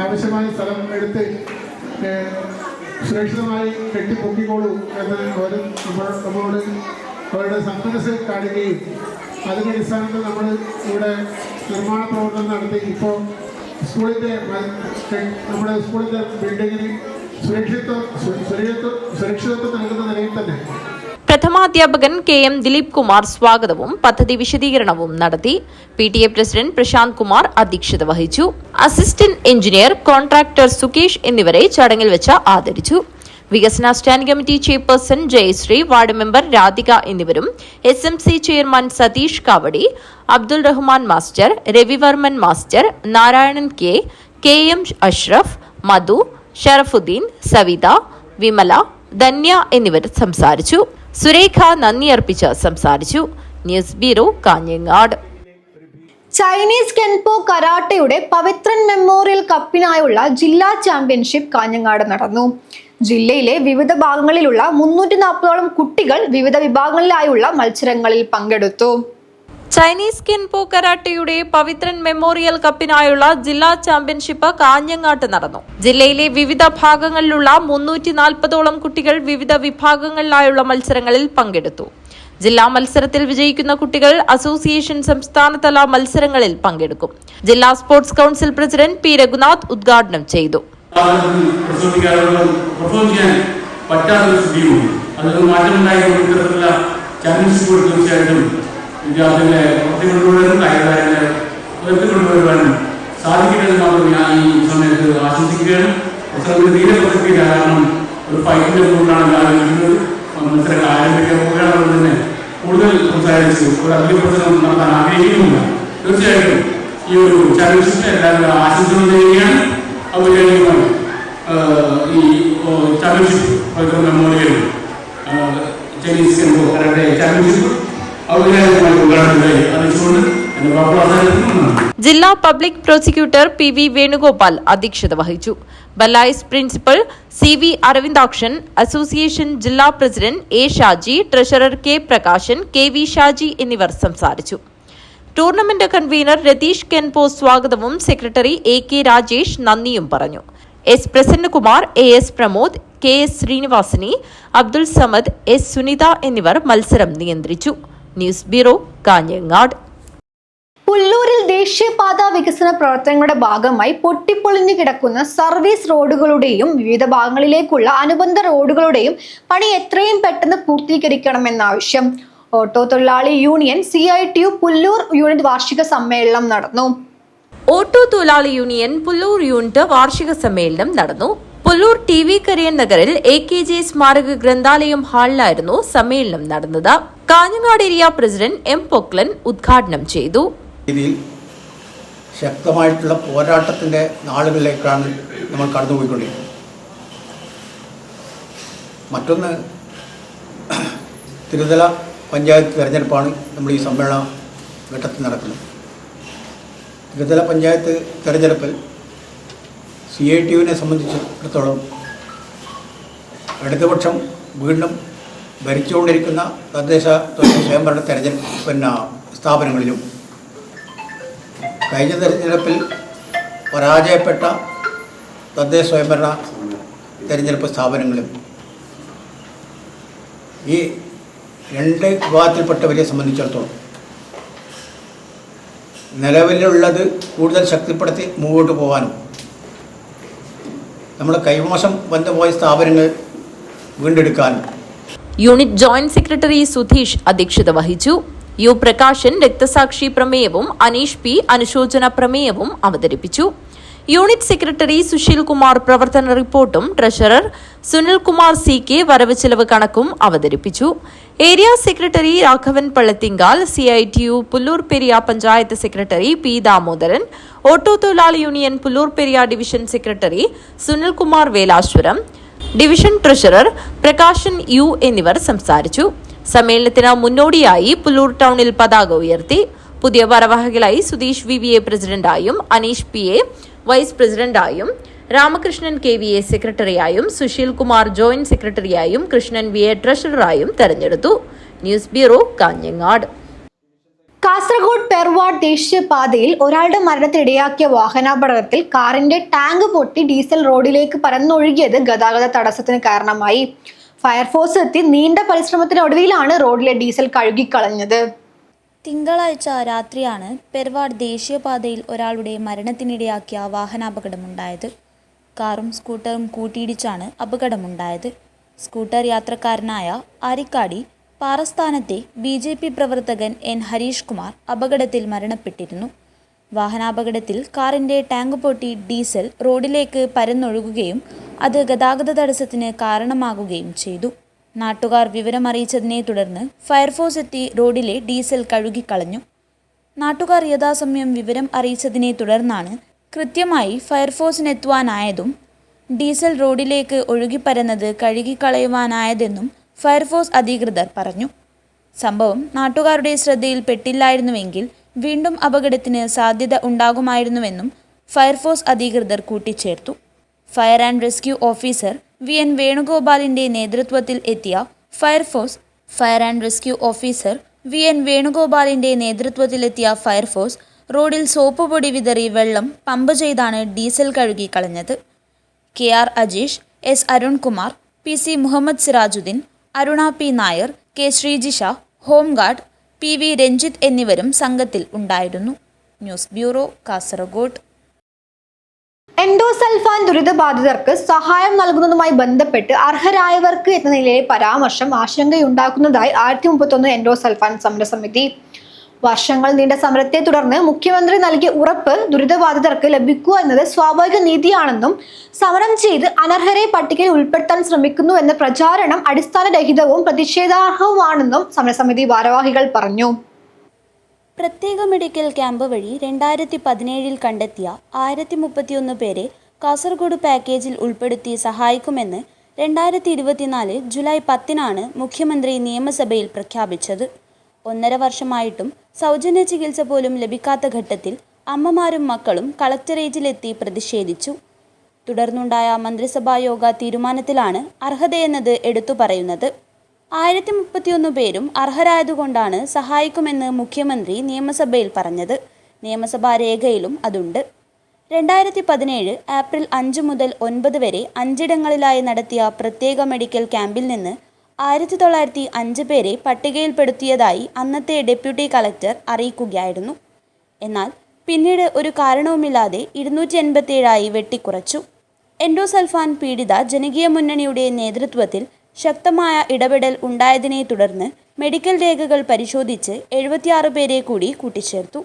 ആവശ്യമായ സ്ഥലം എടുത്ത് സുരക്ഷിതമായി കെട്ടിപ്പൊക്കിക്കോളൂ എന്ന് അവരും നമ്മളോട് അവരുടെ സന്മനസ് കാണിക്കുകയും അതിൻ്റെ അടിസ്ഥാനത്തിൽ നമ്മൾ ഇവിടെ നിർമ്മാണ പ്രവർത്തനം നടത്തി ഇപ്പോൾ സ്കൂളിൻ്റെ നമ്മുടെ സ്കൂളിൻ്റെ ബിൽഡിങ്ങിന് സുരക്ഷിതത്വം നൽകുന്ന നിലയിൽ തന്നെ പ്രഥമാധ്യാപകൻ KM ദിലീപ് കുമാർ സ്വാഗതവും പദ്ധതി വിശദീകരണവും നടത്തി. PTA പ്രസിഡന്റ് പ്രശാന്ത് കുമാർ അധ്യക്ഷത വഹിച്ചു. അസിസ്റ്റന്റ് എഞ്ചിനീയർ, കോൺട്രാക്ടർ സുകേഷ് എന്നിവരെ ചടങ്ങിൽ വെച്ച് ആദരിച്ചു. വികസന standing committee chairperson Jayasree, ward member Radhika എന്നിവരും SMC chairman Satheesh Kavadi, Abdul Rahman master, Ravivarman master, Narayanan KM Ashraf, Madhu, Sharafudheen, Savitha, Vimala, Dhanya എന്നിവർ സംസാരിച്ചു. സുരേഖ നന്ദി അർപ്പിച്ച് സംസാരിച്ചു. News bureau, Kanhangad. Chinese kenpo കരാട്ടയുടെ പവിത്രൻ മെമ്മോറിയൽ കപ്പിനായുള്ള ജില്ലാ ചാമ്പ്യൻഷിപ്പ് കാഞ്ഞങ്ങാട് നടന്നു. ജില്ലയിലെ വിവിധ ഭാഗങ്ങളിലുള്ള 340ഓളം കുട്ടികൾ വിവിധ വിഭാഗങ്ങളിലായുള്ള മത്സരങ്ങളിൽ പങ്കെടുത്തു. ചൈനീസ് കെൻപോ കരാട്ടയുടെ പവിത്രൻ മെമ്മോറിയൽ കപ്പിനായുള്ള ജില്ലാ ചാമ്പ്യൻഷിപ്പ് കാഞ്ഞങ്ങാട്ട് നടന്നു. ജില്ലയിലെ വിവിധ ഭാഗങ്ങളിലുള്ള 340ഓളം കുട്ടികൾ വിവിധ വിഭാഗങ്ങളിലായുള്ള മത്സരങ്ങളിൽ പങ്കെടുത്തു. ജില്ലാ മത്സരത്തിൽ വിജയിക്കുന്ന കുട്ടികൾ അസോസിയേഷൻ സംസ്ഥാനതല മത്സരങ്ങളിൽ പങ്കെടുക്കും. ജില്ലാ sports council president P. Raghunath ഉദ്ഘാടനം ചെയ്തു. വിദ്യാർത്ഥികളെ കൊണ്ടുവരുവാനും കൊണ്ടുവരുവാനും സാധിക്കട്ടെ മാത്രം ഞാൻ ഈ സമയത്ത് ആശംസിക്കുകയാണ്. തീരെ പ്രസക്തിയില്ല, കാരണം ഒരു ഫൈറ്റിന്റെ മുകളിലാണ് എല്ലാവരും വരുന്നത്. മത്സരങ്ങൾ ആരംഭിക്കാൻ പോവുകയാണ്. അതുകൊണ്ട് തന്നെ കൂടുതൽ സംസാരിച്ച് ഒരു അധിക പ്രസംഗം നടത്താൻ ആഗ്രഹിക്കുന്നില്ല. തീർച്ചയായിട്ടും ഈ ഒരു ചാമ്പ്യൻഷിപ്പ് എല്ലാവരും ആശംസകൾ ചെയ്യുകയാണ്. അതുപോലെ ഈ ചാമ്പ്യൻഷിപ്പ് പവിത്ര മെമ്മോറിയൽ ചൈനീസ് കെൻപോ കരാട്ടെ ചാമ്പ്യൻഷിപ്പ് ജില്ലാ പബ്ലിക് പ്രോസിക്യൂട്ടർ PV വേണുഗോപാൽ അധ്യക്ഷത വഹിച്ചു. ബലായിസ് പ്രിൻസിപ്പൽ CV അരവിന്ദാക്ഷൻ, അസോസിയേഷൻ ജില്ലാ president A. Shaji, treasurer K. Prakashan, KV Shaji എന്നിവർ സംസാരിച്ചു. ടൂർണമെന്റ് കൺവീനർ രതീഷ് കെൻപോ സ്വാഗതവും സെക്രട്ടറി AK രാജേഷ് നന്ദിയും പറഞ്ഞു. S. Prasannakumar, AS Pramod, KS ശ്രീനിവാസിനി, Abdul Samad, S. Sunitha എന്നിവർ മത്സരം നിയന്ത്രിച്ചു. News bureau, Kanhangad. പുല്ലൂരിൽ ദേശീയപാത വികസന പ്രവർത്തനങ്ങളുടെ ഭാഗമായി പൊട്ടിപ്പൊളിഞ്ഞു കിടക്കുന്ന സർവീസ് റോഡുകളുടെയും വിവിധ ഭാഗങ്ങളിലേക്കുള്ള അനുബന്ധ റോഡുകളുടെയും പണി എത്രയും പെട്ടെന്ന് പൂർത്തീകരിക്കണമെന്ന ആവശ്യം. ഓട്ടോ തൊഴിലാളി യൂണിയൻ CITU പുല്ലൂർ യൂണിറ്റ് വാർഷിക സമ്മേളനം നടന്നു. ഓട്ടോ തൊഴിലാളി യൂണിയൻ പുല്ലൂർ യൂണിറ്റ് വാർഷിക സമ്മേളനം നടന്നു. പുല്ലൂർ TV കരിയൻ നഗറിൽ AKJ സ്മാരക ഗ്രന്ഥാലയം ഹാളിലായിരുന്നു സമ്മേളനം നടന്നത്. Kanhangad area president M. Poklan ഉദ്ഘാടനം ചെയ്തു. ശക്തമായിട്ടുള്ള പോരാട്ടത്തിന്റെ നാളുകളിലേക്കാണ് നമ്മൾ കടന്നുപോയിക്കൊണ്ടിരിക്കുന്നത്. മറ്റൊന്ന്, തിരുതല പഞ്ചായത്ത് തെരഞ്ഞെടുപ്പാണ് നമ്മൾ ഈ സമ്മേളന ഘട്ടത്തിൽ നടക്കുന്നത്. തിരുതല പഞ്ചായത്ത് തെരഞ്ഞെടുപ്പിൽ CITUവിനെ സംബന്ധിച്ചിടത്തോളം ഇടതുപക്ഷം വീണ്ടും ഭരിച്ചുകൊണ്ടിരിക്കുന്ന തദ്ദേശ സ്വയംഭരണ തെരഞ്ഞെടുപ്പ് സ്ഥാപനങ്ങളിലും കഴിഞ്ഞ തെരഞ്ഞെടുപ്പിൽ പരാജയപ്പെട്ട തദ്ദേശ സ്വയംഭരണ തെരഞ്ഞെടുപ്പ് സ്ഥാപനങ്ങളും ഈ രണ്ട് വിഭാഗത്തിൽപ്പെട്ടവരെ സംബന്ധിച്ചിടത്തോളം നിലവിലുള്ളത് കൂടുതൽ ശക്തിപ്പെടുത്തി മുമ്പോട്ട് പോകാനും നമ്മുടെ കൈമോശം വന്നുപോയ സ്ഥാപനങ്ങൾ വീണ്ടെടുക്കാനും. യൂണിറ്റ് ജോയിന്റ് സെക്രട്ടറി സുധീഷ് അധ്യക്ഷത വഹിച്ചു. U. പ്രകാശൻ രക്തസാക്ഷി പ്രമേയവും അനീഷ് P. അനുശോചന പ്രമേയവും അവതരിപ്പിച്ചു. യൂണിറ്റ് സെക്രട്ടറി സുശീൽ കുമാർ പ്രവർത്തന റിപ്പോർട്ടും ട്രഷറർ സുനിൽ കുമാർ CK വരവ് ചെലവ് കണക്കും അവതരിപ്പിച്ചു. Area secretary Raghavan Pallathinkal, CITU Pulloor Periya panchayat secretary P. Damodaran, auto തൊഴിലാളി union Pulloor Periya division secretary Sunil Kumar Velashwaram, division treasurer Prakashan U എന്നിവർ സംസാരിച്ചു. സമ്മേളനത്തിന് മുന്നോടിയായി പുല്ലൂർ ടൗണിൽ പതാക ഉയർത്തി. പുതിയ ഭാരവാഹികളായി സുധീഷ് VVA പ്രസിഡന്റായും അനീഷ് PA വൈസ് പ്രസിഡന്റായും രാമകൃഷ്ണൻ KVA സെക്രട്ടറിയായും സുശീൽ കുമാർ ജോയിന്റ് സെക്രട്ടറിയായും കൃഷ്ണൻ VA ട്രഷററായും തെരഞ്ഞെടുത്തു. News bureau, Kanhangad. കാസർഗോഡ് പെർവാഡ് ദേശീയപാതയിൽ ഒരാളുടെ മരണത്തിനിടയാക്കിയ വാഹനാപകടത്തിൽ കാറിന്റെ ടാങ്ക് പൊട്ടി ഡീസൽ റോഡിലേക്ക് പരന്നൊഴുകിയത് ഗതാഗത തടസ്സത്തിന് കാരണമായി. ഫയർഫോഴ്സ് എത്തി നീണ്ട പരിശ്രമത്തിനൊടുവിലാണ് റോഡിലെ ഡീസൽ കഴുകിക്കളഞ്ഞത്. തിങ്കളാഴ്ച രാത്രിയാണ് പെർവാഡ് ദേശീയപാതയിൽ ഒരാളുടെ മരണത്തിനിടയാക്കിയ വാഹനാപകടമുണ്ടായത്. കാറും സ്കൂട്ടറും കൂട്ടിയിടിച്ചാണ് അപകടമുണ്ടായത്. സ്കൂട്ടർ യാത്രക്കാരനായ ആരിക്കാടി പാറസ്ഥാനത്തെ BJP പ്രവർത്തകൻ N. ഹരീഷ് കുമാർ അപകടത്തിൽ മരണപ്പെട്ടിരുന്നു. വാഹനാപകടത്തിൽ കാറിന്റെ ടാങ്ക് പൊട്ടി ഡീസൽ റോഡിലേക്ക് പരന്നൊഴുകുകയും അത് ഗതാഗത തടസ്സത്തിന് കാരണമാകുകയും ചെയ്തു. നാട്ടുകാർ വിവരമറിയിച്ചതിനെ തുടർന്ന് ഫയർഫോഴ്സ് എത്തി റോഡിലെ ഡീസൽ കഴുകിക്കളഞ്ഞു. നാട്ടുകാർ യഥാസമയം വിവരം അറിയിച്ചതിനെ തുടർന്നാണ് കൃത്യമായി ഫയർഫോഴ്സിനെത്തുവാനായതും ഡീസൽ റോഡിലേക്ക് ഒഴുകിപ്പരന്നത് കഴുകിക്കളയുവാനായതെന്നും ഫയർഫോഴ്സ് അധികൃതർ പറഞ്ഞു. സംഭവം നാട്ടുകാരുടെ ശ്രദ്ധയിൽപ്പെട്ടില്ലായിരുന്നുവെങ്കിൽ വീണ്ടും അപകടത്തിന് സാധ്യത ഉണ്ടാകുമായിരുന്നുവെന്നും ഫയർഫോഴ്സ് അധികൃതർ കൂട്ടിച്ചേർത്തു. Fire and rescue officer VN വേണുഗോപാലിന്റെ നേതൃത്വത്തിൽ എത്തിയ ഫയർഫോഴ്സ് റോഡിൽ സോപ്പ് പൊടി വിതറി വെള്ളം പമ്പ് ചെയ്താണ് ഡീസൽ കഴുകി കളഞ്ഞത്. KR Ajeesh, S. Arunkumar, PC Muhammad Sirajuddin, Aruna P. Nair, K. Sreejisha, home guard PV Ranjith എന്നിവരും സംഘത്തിൽ ഉണ്ടായിരുന്നു. News bureau, Kasaragod. എൻഡോസൾഫാൻ ദുരിതബാധിതർക്ക് സഹായം നൽകുന്നതുമായി ബന്ധപ്പെട്ട് അർഹരായവർക്ക് എന്ന നിലയിലെ പരാമർശം ആശങ്കയുണ്ടാക്കുന്നതായി 1031 എൻഡോസൾഫാൻ സമരസമിതി. വർഷങ്ങൾ നീണ്ട സമരത്തെ തുടർന്ന് മുഖ്യമന്ത്രി നൽകിയ ഉറപ്പ് ദുരിതബാധിതർക്ക് ലഭിക്കുക എന്നത് സ്വാഭാവിക നീതിയാണെന്നും സമരം ചെയ്ത് അനർഹരെ പട്ടികയിൽ ഉൾപ്പെടുത്താൻ ശ്രമിക്കുന്നു എന്ന പ്രചാരണം അടിസ്ഥാനരഹിതവും പ്രതിഷേധാർഹവുമാണെന്നും സമരസമിതി ഭാരവാഹികൾ പറഞ്ഞു. പ്രത്യേക മെഡിക്കൽ ക്യാമ്പ് വഴി 2017 കണ്ടെത്തിയ 1031 പേരെ കാസർഗോഡ് പാക്കേജിൽ ഉൾപ്പെടുത്തി സഹായിക്കുമെന്ന് 2024 ജൂലൈ 10 മുഖ്യമന്ത്രി നിയമസഭയിൽ പ്രഖ്യാപിച്ചത്. 1.5 വർഷമായിട്ടും സൗജന്യ ചികിത്സ പോലും ലഭിക്കാത്ത ഘട്ടത്തിൽ അമ്മമാരും മക്കളും കളക്ടറേറ്റിലെത്തി പ്രതിഷേധിച്ചു. തുടർന്നുണ്ടായ മന്ത്രിസഭാ യോഗ തീരുമാനത്തിലാണ് അർഹതയെന്നത് എടുത്തു പറയുന്നത്. 1031 പേരും അർഹരായതുകൊണ്ടാണ് സഹായിക്കുമെന്ന് മുഖ്യമന്ത്രി നിയമസഭയിൽ പറഞ്ഞത്. നിയമസഭാ രേഖയിലും അതുണ്ട്. 2017 ഏപ്രിൽ 5 മുതൽ 9 വരെ 5 ഇടങ്ങളിലായി നടത്തിയ പ്രത്യേക മെഡിക്കൽ ക്യാമ്പിൽ നിന്ന് 1905 പേരെ പട്ടികയിൽപ്പെടുത്തിയതായി അന്നത്തെ ഡെപ്യൂട്ടി കളക്ടർ അറിയിക്കുകയായിരുന്നു. എന്നാൽ പിന്നീട് ഒരു കാരണവുമില്ലാതെ 287 വെട്ടിക്കുറച്ചു. എൻഡോസൾഫാൻ പീഡിത ജനകീയ മുന്നണിയുടെ നേതൃത്വത്തിൽ ശക്തമായ ഇടപെടൽ ഉണ്ടായതിനെ തുടർന്ന് മെഡിക്കൽ രേഖകൾ പരിശോധിച്ച് 76 പേരെ കൂടി കൂട്ടിച്ചേർത്തു.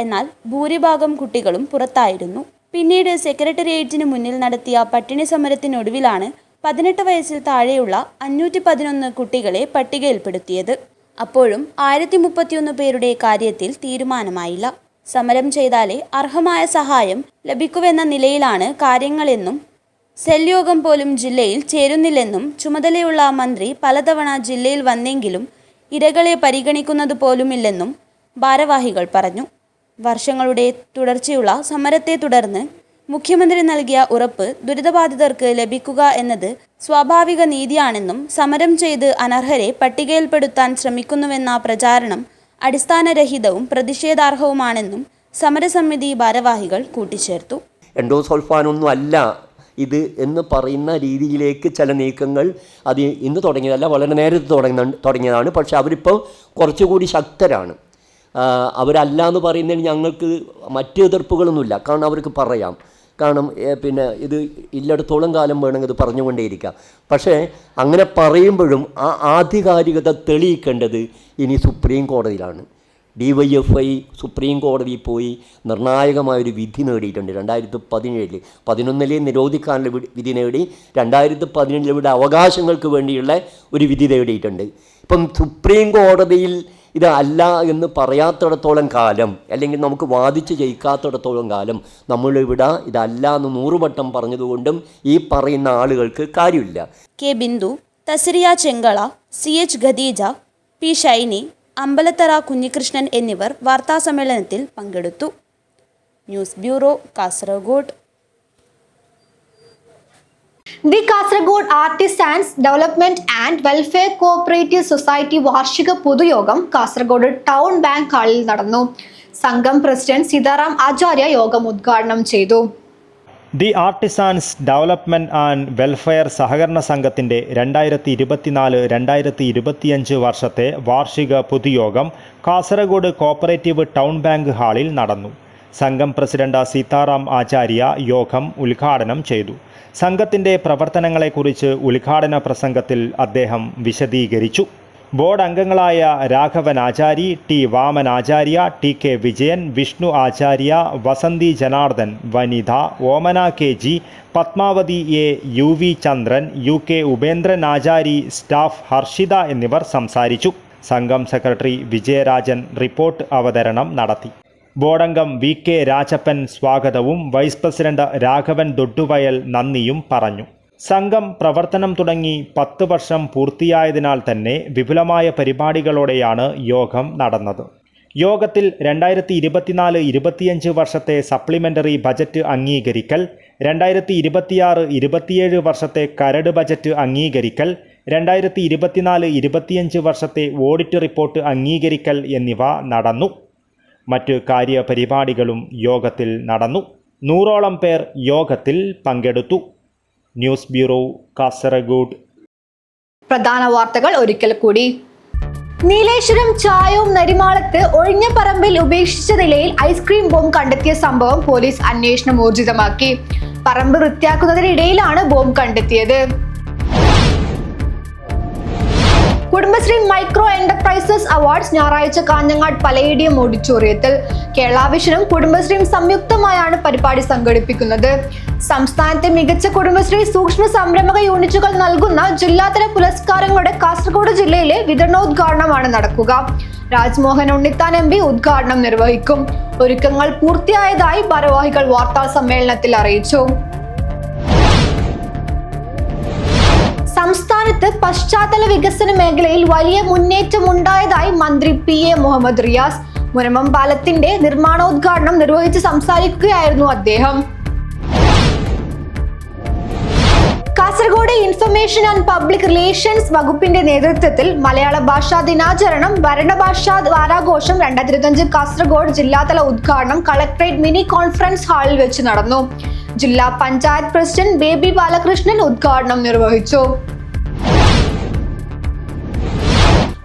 എന്നാൽ ഭൂരിഭാഗം കുട്ടികളും പുറത്തായിരുന്നു. പിന്നീട് സെക്രട്ടേറിയറ്റിന് മുന്നിൽ നടത്തിയ പട്ടിണി സമരത്തിനൊടുവിലാണ് 18 വയസ്സിൽ താഴെയുള്ള 511 കുട്ടികളെ പട്ടികയിൽപ്പെടുത്തിയത്. അപ്പോഴും 1031 പേരുടെ കാര്യത്തിൽ തീരുമാനമായില്ല. സമരം ചെയ്താലേ അർഹമായ സഹായം ലഭിക്കുമെന്ന നിലയിലാണ് കാര്യങ്ങളെന്നും സെൽ യോഗം പോലും ജില്ലയിൽ ചേരുന്നില്ലെന്നും ചുമതലയുള്ള മന്ത്രി പലതവണ ജില്ലയിൽ വന്നെങ്കിലും ഇരകളെ പരിഗണിക്കുന്നത് പോലുമില്ലെന്നും ഭാരവാഹികൾ പറഞ്ഞു. വർഷങ്ങളുടെ തുടർച്ചയുള്ള സമരത്തെ തുടർന്ന് മുഖ്യമന്ത്രി നൽകിയ ഉറപ്പ് ദുരിതബാധിതർക്ക് ലഭിക്കുക എന്നത് സ്വാഭാവിക നീതിയാണെന്നും സമരം ചെയ്ത് അനർഹരെ പട്ടികയിൽപ്പെടുത്താൻ ശ്രമിക്കുന്നുവെന്ന പ്രചാരണം അടിസ്ഥാനരഹിതവും പ്രതിഷേധാർഹവുമാണെന്നും സമരസമിതി ഭാരവാഹികൾ കൂട്ടിച്ചേർത്തു. എൻഡോസൾഫാനൊന്നും അല്ല ഇത് എന്ന് പറയുന്ന രീതിയിലേക്ക് ചില നീക്കങ്ങൾ അത് ഇന്ന് തുടങ്ങിയതല്ല, വളരെ നേരത്തെ തുടങ്ങിയതാണ്. പക്ഷെ അവരിപ്പോൾ കുറച്ചുകൂടി ശക്തരാണ്. അവരല്ല എന്ന് പറയുന്നതിന് ഞങ്ങൾക്ക് മറ്റ് എതിർപ്പുകളൊന്നുമില്ല. കാരണം അവർക്ക് പറയാം, കാരണം പിന്നെ ഇത് ഇല്ലടത്തോളം കാലം വേണമെങ്കിൽ ഇത് പറഞ്ഞുകൊണ്ടേയിരിക്കാം. പക്ഷേ അങ്ങനെ പറയുമ്പോഴും ആ ആധികാരികത തെളിയിക്കേണ്ടത് ഇനി സുപ്രീം കോടതിയിലാണ്. DYFI സുപ്രീം കോടതിയിൽ പോയി നിർണായകമായൊരു വിധി നേടിയിട്ടുണ്ട്. 2017 11 നിരോധിക്കാനുള്ള വിധി നേടി, 2017 ഇവിടെ അവകാശങ്ങൾക്ക് വേണ്ടിയുള്ള ഒരു വിധി നേടിയിട്ടുണ്ട്. ഇപ്പം സുപ്രീം കോടതിയിൽ ഇത് അല്ല എന്ന് പറയാത്തിടത്തോളം കാലം, അല്ലെങ്കിൽ നമുക്ക് വാദിച്ച് ജയിക്കാത്തിടത്തോളം കാലം നമ്മളിവിടെ ഇതല്ല എന്ന് 100 വട്ടം പറഞ്ഞതുകൊണ്ടും ഈ പറയുന്ന ആളുകൾക്ക് കാര്യമില്ല. K. Bindu, തസ്രിയ Chengala, CH Khadija, P. Shiny, Ambalathara Kunhikrishnan എന്നിവർ വാർത്താസമ്മേളനത്തിൽ പങ്കെടുത്തു. News bureau, Kasaragod. The Kasaragod artisans development and welfare cooperative society വാർഷിക പൊതുയോഗം കാസർഗോഡ് ടൗൺ ബാങ്ക് ഹാളിൽ നടന്നു. സംഘം പ്രസിഡന്റ് സീതാറാം ആചാര്യ യോഗം ഉദ്ഘാടനം ചെയ്തു. The artisans development and welfare സഹകരണ സംഘത്തിൻ്റെ 2024-2025 വർഷത്തെ വാർഷിക പൊതുയോഗം കാസർഗോഡ് കോഓപ്പറേറ്റീവ് ടൗൺ ബാങ്ക് ഹാളിൽ നടന്നു. സംഘം പ്രസിഡന്റ് സീതാറാം ആചാര്യ യോഗം ഉദ്ഘാടനം ചെയ്തു. സംഘത്തിൻ്റെ പ്രവർത്തനങ്ങളെക്കുറിച്ച് ഉദ്ഘാടന പ്രസംഗത്തിൽ അദ്ദേഹം വിശദീകരിച്ചു. ബോർഡ് അംഗങ്ങളായ Raghavan Achari, T Vaman Acharya, T K Vijayan, Vishnu Acharya, Vasanthi Janardhan, Vanitha, Omana K G, Padmavathi A, U V Chandran, U K Upendran Achari, staff Harshitha എന്നിവർ സംസാരിച്ചു. സംഘം സെക്രട്ടറി വിജയരാജൻ റിപ്പോർട്ട് അവതരണം നടത്തി. ബോർഡംഗം വി കെ രാജപ്പൻ സ്വാഗതവും വൈസ് പ്രസിഡന്റ് രാഘവൻ ദൊഡ്ഡുവയൽ നന്ദിയും പറഞ്ഞു. സംഘം പ്രവർത്തനം തുടങ്ങി 10 വർഷം പൂർത്തിയായതിനാൽ തന്നെ വിപുലമായ പരിപാടികളോടെയാണ് യോഗം നടന്നത്. യോഗത്തിൽ 2024-25 വർഷത്തെ സപ്ലിമെൻ്ററി ബജറ്റ് അംഗീകരിക്കൽ, 2026-27 വർഷത്തെ കരട് ബജറ്റ് അംഗീകരിക്കൽ, 2024-25 വർഷത്തെ ഓഡിറ്റ് റിപ്പോർട്ട് അംഗീകരിക്കൽ എന്നിവ നടന്നു. മറ്റ് കാര്യപരിപാടികളും യോഗത്തിൽ നടന്നു. 100ഓളം പേർ യോഗത്തിൽ പങ്കെടുത്തു. News bureau, Kasaragod. പ്രധാന വാർത്തകൾ ഒരിക്കൽ കൂടി. നീലേശ്വരം ചായവും നരിമാളത്ത് ഒഴിഞ്ഞ പറമ്പിൽ ഉപേക്ഷിച്ച നിലയിൽ ഐസ്ക്രീം ബോംബ് കണ്ടെത്തിയ സംഭവം പോലീസ് അന്വേഷണം ഊർജിതമാക്കി. പറമ്പ് വൃത്തിയാക്കുന്നതിനിടയിലാണ് ബോംബ് കണ്ടെത്തിയത്. കുടുംബശ്രീ മൈക്രോ എന്റർപ്രൈസസ് അവാർഡ്സ് ഞായറാഴ്ച കാഞ്ഞങ്ങാട് പലയിടിയം ഓഡിറ്റോറിയത്തിൽ. കേരള വിഷനും കുടുംബശ്രീയും സംയുക്തമായാണ് പരിപാടി സംഘടിപ്പിക്കുന്നത്. സംസ്ഥാനത്തെ മികച്ച കുടുംബശ്രീ സൂക്ഷ്മ സംരംഭക യൂണിറ്റുകൾ നൽകുന്ന ജില്ലാതല പുരസ്കാരങ്ങളുടെ കാസർഗോഡ് ജില്ലയിലെ വിതരണോദ്ഘാടനമാണ് നടക്കുക. രാജ്മോഹൻ ഉണ്ണിത്താൻ MP ഉദ്ഘാടനം നിർവഹിക്കും. ഒരുക്കങ്ങൾ പൂർത്തിയായതായി ഭാരവാഹികൾ വാർത്താ സമ്മേളനത്തിൽ അറിയിച്ചു. സംസ്ഥാനത്ത് പശ്ചാത്തല വികസന മേഖലയിൽ വലിയ മുന്നേറ്റം ഉണ്ടായതായി മന്ത്രി PA മുഹമ്മദ് റിയാസ്. മുനമ്പം പാലത്തിന്റെ നിർമ്മാണോദ്ഘാടനം നിർവഹിച്ച് സംസാരിക്കുകയായിരുന്നു അദ്ദേഹം. Kasaragod information and public relations വകുപ്പിന്റെ നേതൃത്വത്തിൽ മലയാള ഭാഷാ ദിനാചരണം ഭരണഭാഷാ വാരാഘോഷം 2025 കാസർഗോഡ് ജില്ലാതല ഉദ്ഘാടനം കളക്ടറേറ്റ് മിനി കോൺഫറൻസ് ഹാളിൽ വെച്ച് നടന്നു. ജില്ലാ പഞ്ചായത്ത് പ്രസിഡന്റ് ബേബി ബാലകൃഷ്ണൻ ഉദ്ഘാടനം നിർവഹിച്ചു.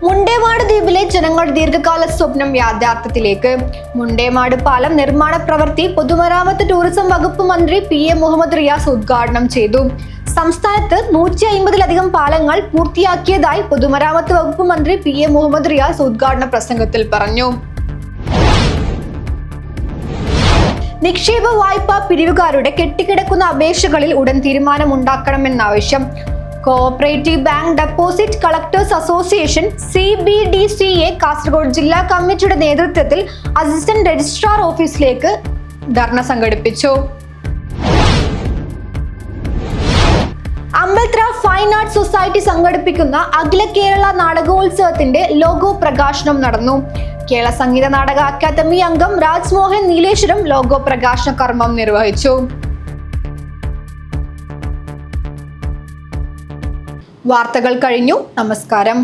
മുണ്ടേമാട് ദ്വീപിലെ ജനങ്ങളുടെ ദീർഘകാല സ്വപ്നം യാഥാർത്ഥ്യത്തിലേക്ക്. മുണ്ടേമാട് പാലം നിർമ്മാണ പ്രവൃത്തി പൊതുമരാമത്ത് ടൂറിസം വകുപ്പ് മന്ത്രി PA മുഹമ്മദ് റിയാസ് ഉദ്ഘാടനം ചെയ്തു. സംസ്ഥാനത്ത് 150-ലധികം പാലങ്ങൾ പൂർത്തിയാക്കിയതായി പൊതുമരാമത്ത് വകുപ്പ് മന്ത്രി PA മുഹമ്മദ് റിയാസ് ഉദ്ഘാടന പ്രസംഗത്തിൽ പറഞ്ഞു. നിക്ഷേപ വായ്പാ പിരിവുകാരുടെ കെട്ടിക്കിടക്കുന്ന അപേക്ഷകളിൽ ഉടൻ തീരുമാനമുണ്ടാക്കണമെന്നാവശ്യം. Cooperative bank deposit collectors association CBDCA Kasaragod ജില്ലാ കമ്മിറ്റിയുടെ നേതൃത്വത്തിൽ അസിസ്റ്റന്റ് രജിസ്ട്രാർ ഓഫീസിലേക്ക് ധർണ സംഘടിപ്പിച്ചു. അമ്പൽത്ര ഫൈൻ ആർട്സ് സൊസൈറ്റി സംഘടിപ്പിക്കുന്ന അഖില കേരള നാടകോത്സവത്തിന്റെ ലോഗോ പ്രകാശനം നടന്നു. കേരള സംഗീത നാടക അക്കാദമി അംഗം രാജ്മോഹൻ നീലേശ്വരം ലോഗോ പ്രകാശന കർമ്മം നിർവഹിച്ചു. വാർത്തകൾ കഴിഞ്ഞു. നമസ്കാരം.